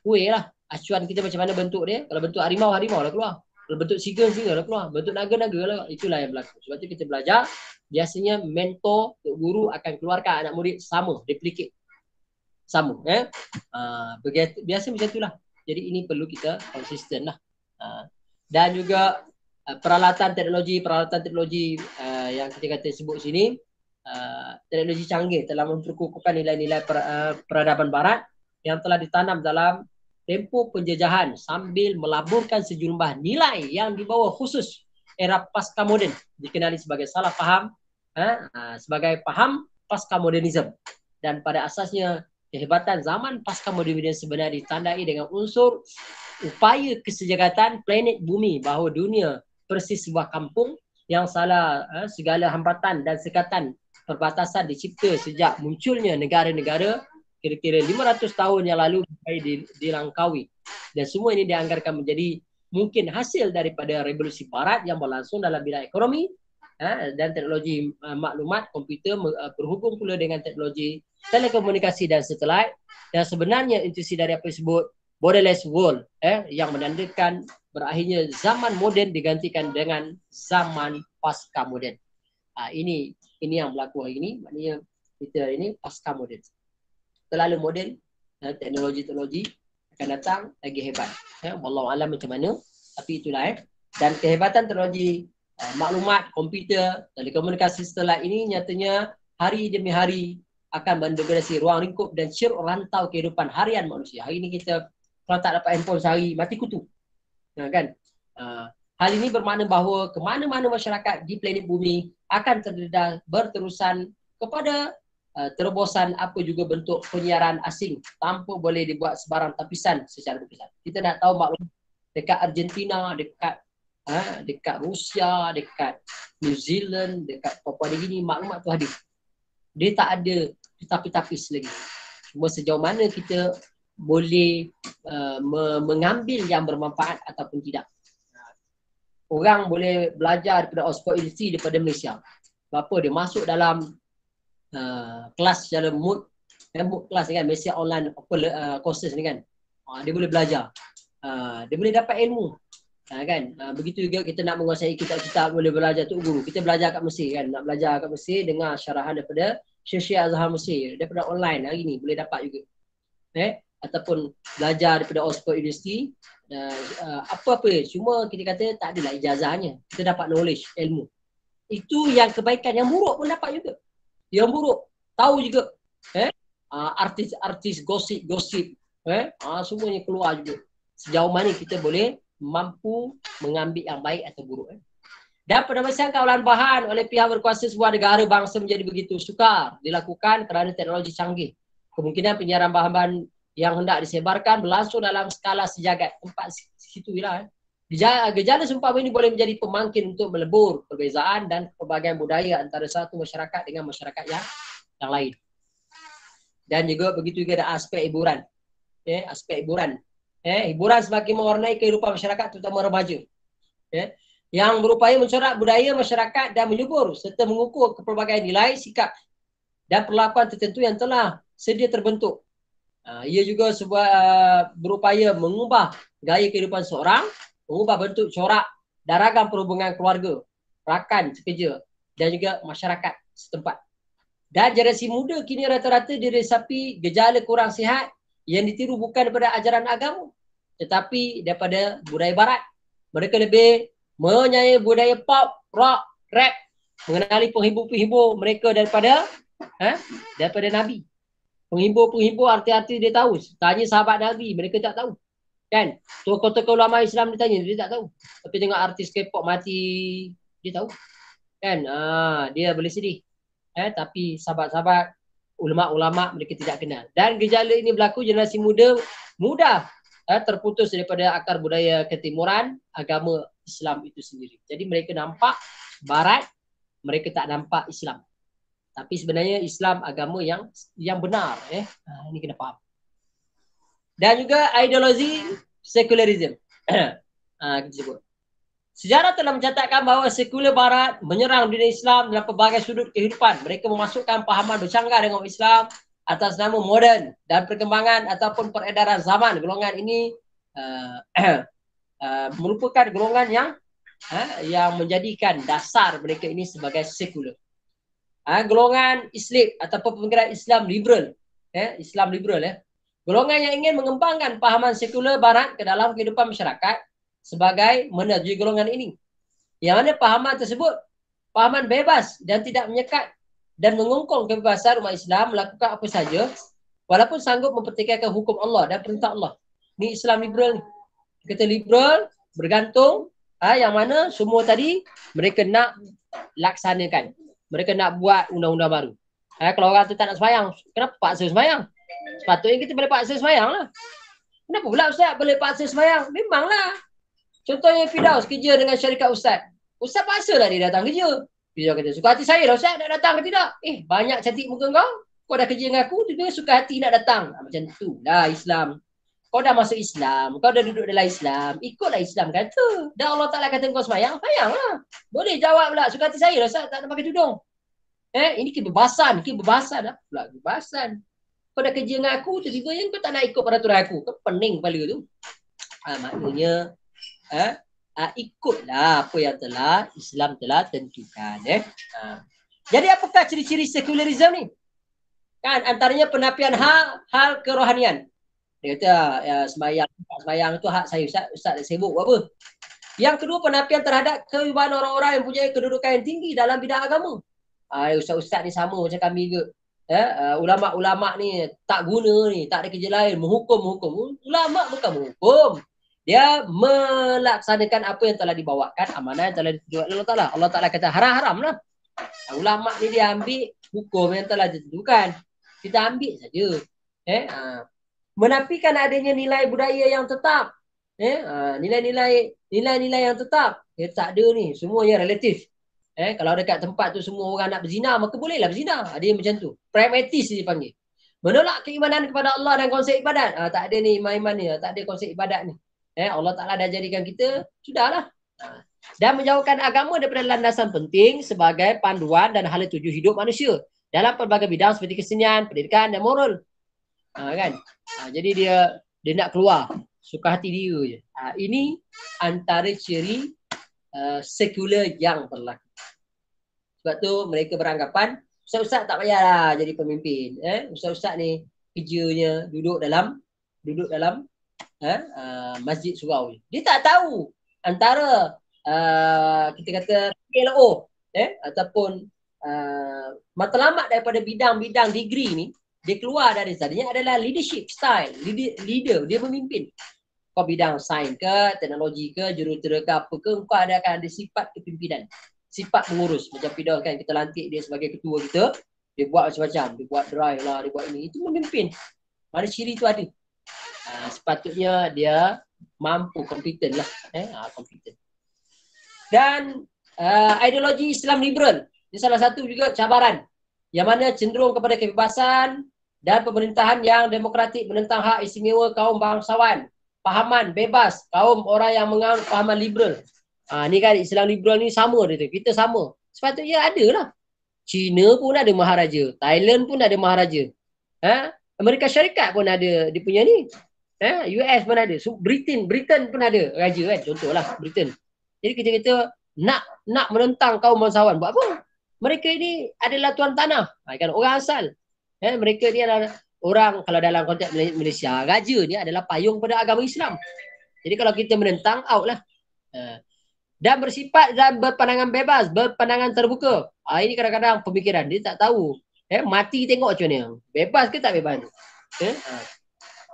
kuih lah. Acuan kita macam mana bentuk dia. Kalau bentuk harimau, harimau lah keluar. Kalau bentuk singa, singa lah keluar. Bentuk naga, naga lah. Itulah yang berlaku. Sebab itu kita belajar, biasanya mentor, guru akan keluarkan anak murid sama, duplicate. Sama. Biasa macam itulah. Jadi ini perlu kita konsisten lah. Dan juga peralatan teknologi yang kita kata sebut sini, teknologi canggih telah memperkukuhkan nilai-nilai peradaban barat yang telah ditanam dalam tempoh penjajahan sambil melaburkan sejumlah nilai yang dibawa khusus era pasca moden dikenali sebagai salah faham, sebagai paham pasca modernism. Dan pada asasnya kehebatan zaman pasca modernisme sebenarnya ditandai dengan unsur upaya kesejahterataan planet bumi, bahawa dunia persis sebuah kampung yang segala hambatan dan sekatan perbatasan dicipta sejak munculnya negara-negara kira-kira 500 tahun yang lalu dilangkaui. Dan semua ini dianggarkan menjadi mungkin hasil daripada revolusi barat yang berlangsung dalam bidang ekonomi dan teknologi maklumat, komputer, berhubung pula dengan teknologi telekomunikasi dan satelit. Dan sebenarnya intuisi dari apa disebut borderless world yang menandakan berakhirnya zaman moden digantikan dengan zaman pasca moden. Ini yang berlaku hari ini. Maknanya kita ini pasca moden. Terlalu moden, teknologi-teknologi akan datang lagi hebat. Wallahu alam macam mana, tapi itulah. Dan kehebatan teknologi maklumat, komputer, telekomunikasi setelah ini nyatanya hari demi hari akan mendegradasi ruang lingkup dan syur rantau kehidupan harian manusia. Hari ini kita kalau tak dapat handphone sehari, mati kutu. Kan? Hal ini bermakna bahawa kemana-mana masyarakat di planet bumi akan terdedah berterusan kepada terobosan apa juga bentuk penyiaran asing tanpa boleh dibuat sebarang tapisan secara berpisah. Kita nak tahu maklum dekat Argentina, dekat Rusia, dekat New Zealand, dekat Papua New Guinea, maklumat tu hadir. Dia tak ada tapis-tapis lagi. Cuma sejauh mana kita boleh mengambil yang bermanfaat ataupun tidak. Orang boleh belajar daripada Oxford University daripada Malaysia. Berapa dia masuk dalam kelas secara mood kelas kan, Malaysia online courses ni kan. Dia boleh belajar. Dia boleh dapat ilmu. Kan? Begitu juga kita nak menguasai kitab-kitab, boleh belajar tu guru. Kita belajar kat Mesir kan. Nak belajar kat Mesir, dengar syarahan daripada Syekh Azhar Mesir. Daripada online hari ni boleh dapat juga. Ataupun belajar daripada Oxford University. Apa-apa. Cuma kita kata tak adalah ijazahnya. Kita dapat knowledge, ilmu. Itu yang kebaikan. Yang buruk pun dapat juga. Yang buruk tahu juga artis gosip semuanya keluar juga. Sejauh mana kita boleh mampu mengambil yang baik atau buruk. Dan penamasan kawalan bahan oleh pihak berkuasa sebuah negara bangsa menjadi begitu sukar dilakukan kerana teknologi canggih. Kemungkinan penyiaran bahan-bahan yang hendak disebarkan berlangsung dalam skala sejagat. Tempat situ lah. Gejala seumpama ini boleh menjadi pemangkin untuk melebur perbezaan dan pelbagai budaya antara satu masyarakat dengan masyarakat yang lain. Dan juga begitu juga ada aspek hiburan. Aspek hiburan. Hiburan semakin mewarnai kehidupan masyarakat, terutama remaja. Yang berupaya mencorak budaya masyarakat dan menyubur serta mengukur pelbagai nilai, sikap dan perlakuan tertentu yang telah sedia terbentuk. Ia juga berupaya mengubah gaya kehidupan seorang, mengubah bentuk corak dan ragam perhubungan keluarga, rakan sekerja dan juga masyarakat setempat. Dan generasi muda kini rata-rata diresapi gejala kurang sihat yang ditiru bukan daripada ajaran agama tetapi daripada budaya barat. Mereka lebih menyayai budaya pop, rock, rap, mengenali penghibur-penghibur mereka daripada Nabi. Penghibur-penghibur arti-arti dia tahu. Tanya sahabat Nabi, mereka tak tahu. Kan? Tokoh-tokoh ulama Islam ditanya, dia tak tahu. Tapi tengok artis K-pop mati, dia tahu. Kan? Dia boleh sedih. Tapi sahabat-sahabat, ulama-ulama mereka tidak kenal. Dan gejala ini berlaku generasi muda mudah terputus daripada akar budaya ketimuran agama Islam itu sendiri. Jadi mereka nampak barat, mereka tak nampak Islam. Tapi sebenarnya Islam agama yang benar. Ini kena faham. Dan juga ideologi sekularisme. Kita sebut. Sejarah telah mencatatkan bahawa sekular barat menyerang dunia Islam dalam pelbagai sudut kehidupan. Mereka memasukkan pahaman bercanggah dengan Islam atas nama moden dan perkembangan ataupun peredaran zaman. Golongan ini merupakan golongan yang menjadikan dasar mereka ini sebagai sekular. Golongan Islam ataupun pemikiran Islam liberal, Islam liberal, golongan yang ingin mengembangkan pahaman sekular Barat ke dalam kehidupan masyarakat sebagai menuju golongan ini. Yang mana pahaman tersebut pahaman bebas dan tidak menyekat dan mengungkung kebebasan umat Islam melakukan apa saja walaupun sanggup mempertikaikan hukum Allah dan perintah Allah. Ni Islam liberal ni. Kata liberal bergantung yang mana semua tadi mereka nak laksanakan. Mereka nak buat undang-undang baru. Kalau orang tu tak nak sembahyang, kenapa paksa sembahyang? Sepatutnya kita boleh paksa sembahyang lah. Kenapa pula Ustaz boleh paksa sembahyang? Memanglah. Contohnya Firdaus kerja dengan syarikat Ustaz. Ustaz paksalah dia datang kerja. Dia kata, suka hati saya lah Ustaz nak datang ke tidak? Banyak cantik muka kau. Kau dah kerja dengan aku, dia suka hati nak datang. Macam tu lah Islam. Kau dah masuk Islam, kau dah duduk dalam Islam, ikutlah Islam kata. Dan Allah Ta'ala kata kau sembahyang, sembahyanglah. Boleh jawab pula, suka hati saya lah Ustaz tak nak pakai tudung. Ini kebebasan lah. Pula kebebasan. Kau dah kerja dengan aku, tiba-tiba yang kau tak nak ikut peraturan aku. Kau pening kepala tu. Maknanya, ikutlah apa yang telah Islam telah tentukan. Jadi apakah ciri-ciri sekularisme ni? Kan antaranya penafian hal kerohanian. Dia kata sembahyang tu hak saya, Ustaz dah sibuk buat apa. Yang kedua, penafian terhadap kewibawaan orang-orang yang punya kedudukan yang tinggi dalam bidang agama. Ustaz-ustaz ni sama macam kami ke. Ulama' ni tak guna ni, tak ada kerja lain, menghukum. Ulama' bukan menghukum. Dia melaksanakan apa yang telah dibawakan, amanah yang telah ditentukan Allah Ta'ala. Allah Ta'ala kata haram lah. Ulama' ni dia ambil hukum yang telah ditentukan. Kita ambil saja. Menafikan adanya nilai budaya yang tetap. Nilai-nilai yang tetap. Tak ada ni. Semuanya relatif. Kalau dekat tempat tu semua orang nak berzina, maka bolehlah berzina. Ada yang macam tu. Pragmatis dia panggil. Menolak keimanan kepada Allah dan konsep ibadat. Tak ada ni iman-iman ni. Tak ada konsep ibadat ni. Allah Ta'ala dah jadikan kita, sudahlah. Dan menjauhkan agama daripada landasan penting sebagai panduan dan hala tuju hidup manusia dalam pelbagai bidang seperti kesenian, pendidikan dan moral. Jadi dia nak keluar suka hati dia je. Ini antara ciri sekular yang berlaku. Sebab tu mereka beranggapan ustaz-ustaz tak payahlah jadi pemimpin. Ustaz-ustaz ni kerjanya duduk dalam masjid surau. Dia tak tahu antara kita kata PLO ataupun matlamat daripada bidang-bidang degree ni. Dia keluar dari tadinya adalah leadership style, leader, dia memimpin. Kau bidang sains ke, teknologi ke, jurutera ke apa ke, kau akan ada sifat kepimpinan, sifat mengurus. Macam Firdaus kan, kita lantik dia sebagai ketua kita, dia buat macam-macam, dia buat drive lah, dia buat ini, itu memimpin. Mana ciri tu ada. Sepatutnya dia mampu, kompeten lah. Kompeten. Dan ideologi Islam liberal, ini salah satu juga cabaran. Yang mana cenderung kepada kebebasan dan pemerintahan yang demokratik menentang hak istimewa kaum bangsawan. Pahaman bebas kaum orang yang menganut pahaman liberal. Ni kan Islam liberal ni sama dia tu. Kita sama. Sepatutnya ada lah. China pun ada maharaja. Thailand pun ada maharaja. Amerika Syarikat pun ada dia punya ni. US pun ada. Britain pun ada raja kan. Contohlah Britain. Jadi kita nak menentang kaum bangsawan. Buat apa? Mereka ini adalah tuan tanah. Kan orang asal. Mereka ni adalah orang, kalau dalam konteks Malaysia, raja ni adalah payung pada agama Islam. Jadi kalau kita menentang, out lah. Dan bersifat dan berpandangan bebas, berpandangan terbuka. Ini kadang-kadang pemikiran. Dia tak tahu. Mati tengok macam mana. Bebas ke tak bebas?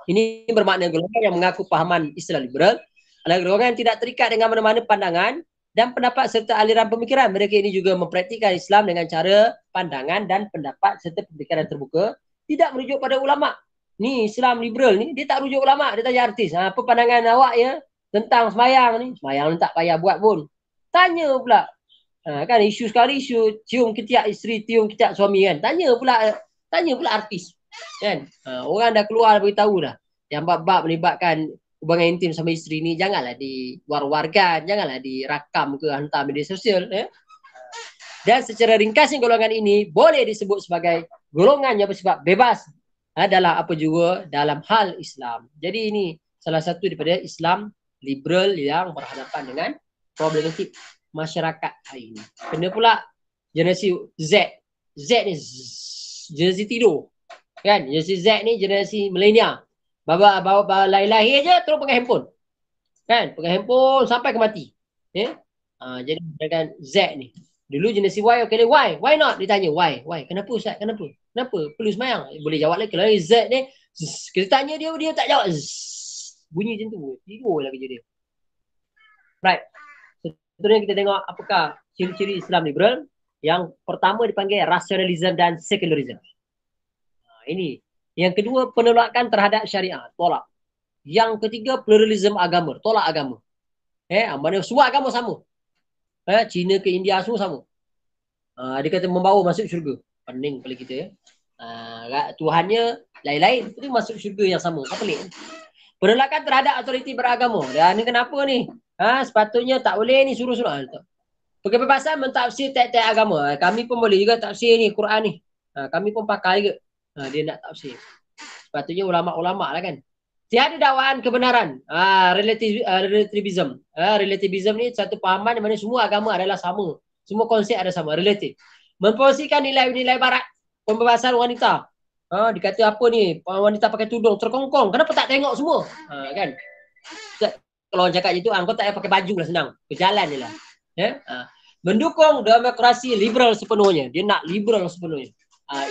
Ini bermakna golongan yang mengaku pahaman Islam liberal adalah golongan yang tidak terikat dengan mana-mana pandangan dan pendapat serta aliran pemikiran. Mereka ini juga mempraktikkan Islam dengan cara pandangan dan pendapat serta pemikiran terbuka. Tidak merujuk pada ulama'. Ni Islam liberal ni, dia tak rujuk ulama'. Dia tanya artis. Apa pandangan awak ya tentang sembahyang ni? Sembahyang ni tak payah buat pun. Tanya pula. Kan isu sekali, isu cium ketiak isteri, cium ketiak suami kan. Tanya pula artis. Kan? Orang dah keluar beritahu dah. Yang bab-bab melibatkan hubungan intim sama isteri ni janganlah diwar-warkan, janganlah dirakam ke hantar media sosial. Dan secara ringkasnya golongan ini boleh disebut sebagai golongan yang bersifat bebas adalah apa juga dalam hal Islam. Jadi ini salah satu daripada Islam liberal yang berhadapan dengan problematik masyarakat hari ini. Kena pula generasi Z. Z ni generasi tidur. Kan? Generasi Z ni generasi milenial. Bawa lahir je terus pegang handphone. Kan? Pegang handphone sampai ke mati. Jadi dengan Z ni. Dulu generasi Y, okay, why not? Dia tanya, why? Kenapa Ustaz? Kenapa? Perlu semayang. Boleh jawab lagi. Kalau Z ni, kita tanya dia tak jawab. Bunyi macam tu. Tidur lah kerja dia. Right. Seterusnya kita tengok apakah ciri-ciri Islam liberal. Yang pertama dipanggil rasionalism dan secularism. Ini. Yang kedua, penolakan terhadap syariah. Tolak. Yang ketiga, pluralism agama. Tolak agama. Mana semua agama sama. Cina ke India semua sama. Dia kata membawa masuk syurga. Pening kali kita ya. Tuhannya lain-lain, tapi masuk syurga yang sama. Apa pelik? Penolakan terhadap autoriti beragama. Dan ni kenapa ni? Sepatutnya tak boleh ni suruh-suruh. Kebebasan mentafsir tiap-tiap agama. Kami pun boleh juga tafsir ni Quran ni. Kami pun pakai juga. Dia nak tafsir. Sepatutnya ulama-ulama lah kan. Tiada dakwaan kebenaran. Relativism. Relativism ni satu pahaman di mana semua agama adalah sama. Semua konsep ada sama. Relatif. Memposisikan nilai-nilai barat. Pembebasan wanita. Dikata apa ni? Wanita pakai tudung terkongkong. Kenapa tak tengok semua? Kan? Kalau orang cakap macam tu, kau tak payah pakai baju lah senang. Berjalan je lah. Mendukung demokrasi liberal sepenuhnya. Dia nak liberal sepenuhnya.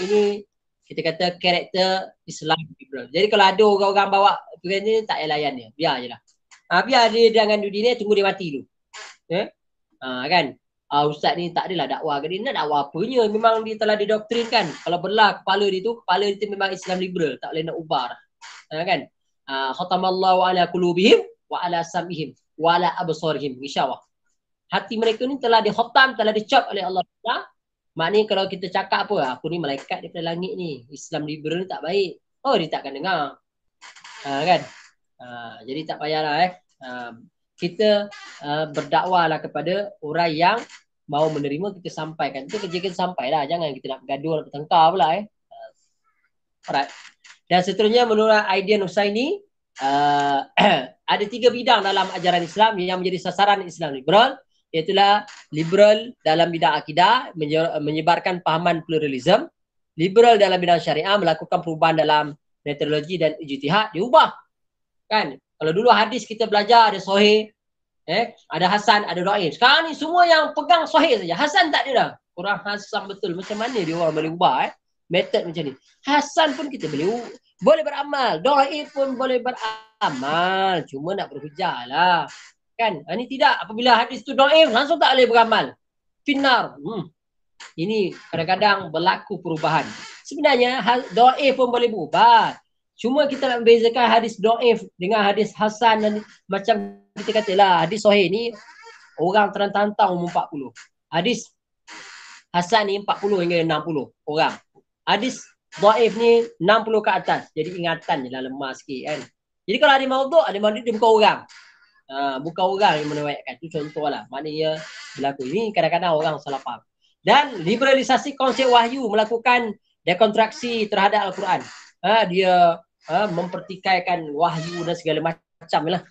Ini kita kata karakter Islam liberal. Jadi kalau ada orang-orang bawa tuan ni tak payah layan dia. Biar je lah. Biar dia jangan duduk ni, tunggu dia mati dulu. Kan? Ustaz ni tak adalah dakwah ke dia. Nak dakwah apanya? Memang dia telah didoktrinkan. Kalau belah kepala dia tu memang Islam liberal. Tak boleh nak ubah dah. Kan? Khatamallahu ala qulubihim wa ala sam'ihim wa ala absarihim. InsyaAllah. Hati mereka ni telah dikhatam, telah dicap oleh Allah Taala. Maknanya kalau kita cakap apa, aku ni malaikat daripada langit ni, Islam liberal ni tak baik. Dia takkan dengar. Kan? Jadi tak payahlah kita berdakwahlah kepada orang yang mau menerima, kita sampaikan. Itu kerja kita sampailah. Jangan kita nak bergaduh, nak bertengkar pula. Alright. Dan seterusnya menurut Aidian Husaini, ada 3 bidang dalam ajaran Islam yang menjadi sasaran Islam liberal. Iaitulah liberal dalam bidang akidah, menyebarkan pahaman pluralism. Liberal dalam bidang syariah, melakukan perubahan dalam metodologi dan ijtihad, diubah. Kan? Kalau dulu hadis kita belajar ada sahih, ada hasan, ada dhaif. Sekarang ni semua yang pegang sahih saja. Hasan tak ada dah. Kurang hasan betul. Macam mana dia orang boleh ubah metod macam ni? Hasan pun kita boleh beramal. Dhaif pun boleh beramal. Cuma nak berhujah lah. Kan? Ini tidak. Apabila hadis tu dhaif, langsung tak boleh beramal. Finnar. Ini kadang-kadang berlaku perubahan. Sebenarnya dhaif pun boleh berubah. Cuma kita nak membezakan hadis dhaif dengan hadis hasan, dan macam kita katalah hadis sahih ni orang tertantang umur 40. Hadis hasan ni 40 hingga 60 orang. Hadis dhaif ni 60 ke atas. Jadi ingatan je lah lemah sikit kan. Jadi kalau ada maudhu', dia bukan orang. Bukan orang yang menewaitkan. Itu contoh lah. Maknanya berlaku. Ini kadang-kadang orang salah faham. Dan liberalisasi konsep wahyu, melakukan dekonstruksi terhadap Al-Quran. Dia mempertikaikan wahyu dan segala macam lah.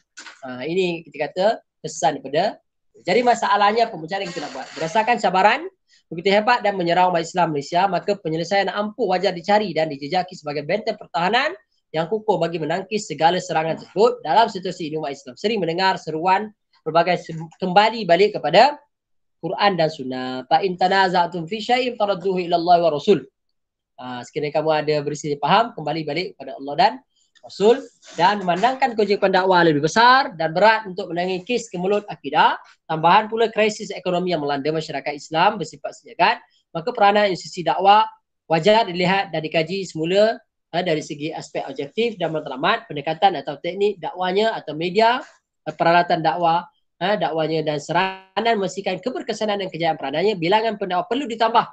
Ini kita kata kesan daripada. Jadi masalahnya pembicaraan yang kita nak buat. Berdasarkan cabaran begitu hebat dan menyerang umat Islam Malaysia, maka penyelesaian ampuh wajar dicari dan dijejaki sebagai benteng pertahanan yang kukuh bagi menangkis segala serangan tersebut. Dalam situasi ini umat Islam sering mendengar seruan berbagai kembali balik kepada Quran dan Sunnah. Fa in tanaza'tum fi syai'in faradduhu ila Allah wa Rasul. Sekiranya kamu ada berselisih faham, kembali balik kepada Allah dan Rasul, dan memandangkan kewajipan dakwah lebih besar dan berat untuk menangkis kemelut akidah, tambahan pula krisis ekonomi yang melanda masyarakat Islam bersifat sejagat, maka peranan institusi dakwah wajar dilihat dan dikaji semula dari segi aspek objektif dan matlamat, pendekatan atau teknik dakwanya atau media, peralatan dakwanya dan seranan memastikan keberkesanan dan kejayaan peranannya. Bilangan pendakwah perlu ditambah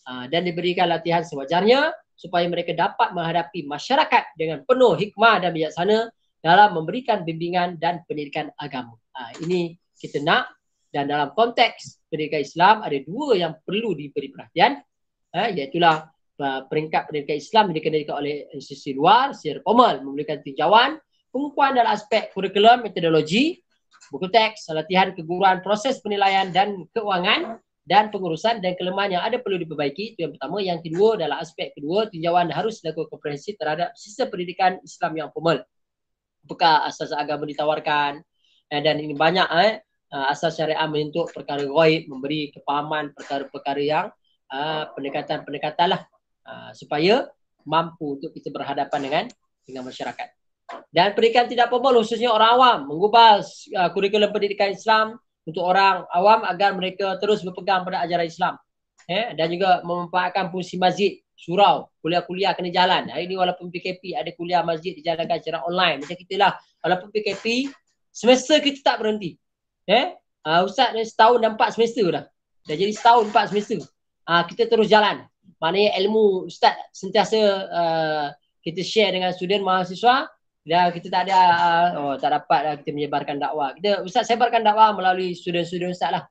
dan diberikan latihan sewajarnya supaya mereka dapat menghadapi masyarakat dengan penuh hikmah dan bijaksana dalam memberikan bimbingan dan pendidikan agama. Ini kita nak, dan dalam konteks pendidikan Islam ada 2 yang perlu diberi perhatian, iaitulah peringkat pendidikan Islam yang dikendalikan oleh institusi luar secara formal, memberikan tinjauan, pengukuhan dalam aspek kurikulum, metodologi, buku teks, latihan keguruan, proses penilaian dan keuangan dan pengurusan dan kelemahan yang ada perlu diperbaiki. Itu yang pertama. Yang kedua, dalam aspek kedua, tinjauan harus dilakukan komprehensif terhadap sistem pendidikan Islam yang formal. Apakah asas agama ditawarkan, dan ini banyak asas syariah menyentuh perkara ghaib, memberi kepahaman perkara-perkara yang pendekatan-pendekatan lah, supaya mampu untuk kita berhadapan dengan masyarakat. Dan pendidikan tidak formal khususnya orang awam, mengubah kurikulum pendidikan Islam untuk orang awam agar mereka terus berpegang pada ajaran Islam, dan juga memanfaatkan fungsi masjid, surau, kuliah-kuliah kena jalan. Hari ini walaupun PKP ada kuliah masjid dijalankan secara online. Macam kita lah, walaupun PKP semester kita tak berhenti. Ustaz ni setahun dan 4 semester dah jadi setahun 4 semester. Kita terus jalan. Maknanya ilmu Ustaz sentiasa kita share dengan student mahasiswa, dan kita tak ada tak dapat lah kita menyebarkan dakwah. Kita Ustaz sebarkan dakwah melalui student-student Ustaz lah.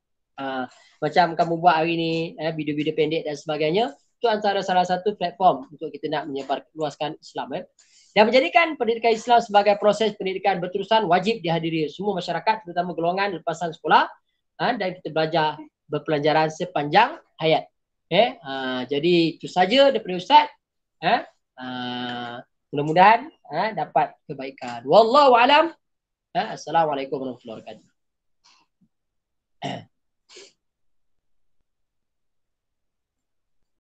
Macam kamu buat hari ni, video-video pendek dan sebagainya. Itu antara salah satu platform untuk kita nak menyebar luaskan Islam. Dan menjadikan pendidikan Islam sebagai proses pendidikan berterusan wajib dihadiri semua masyarakat, terutama golongan lepasan sekolah, dan kita belajar berpelajaran sepanjang hayat. Jadi itu saja daripada Ustaz. Mudah-mudahan dapat kebaikan. Wallahu alam. Assalamualaikum warahmatullahi wabarakatuh.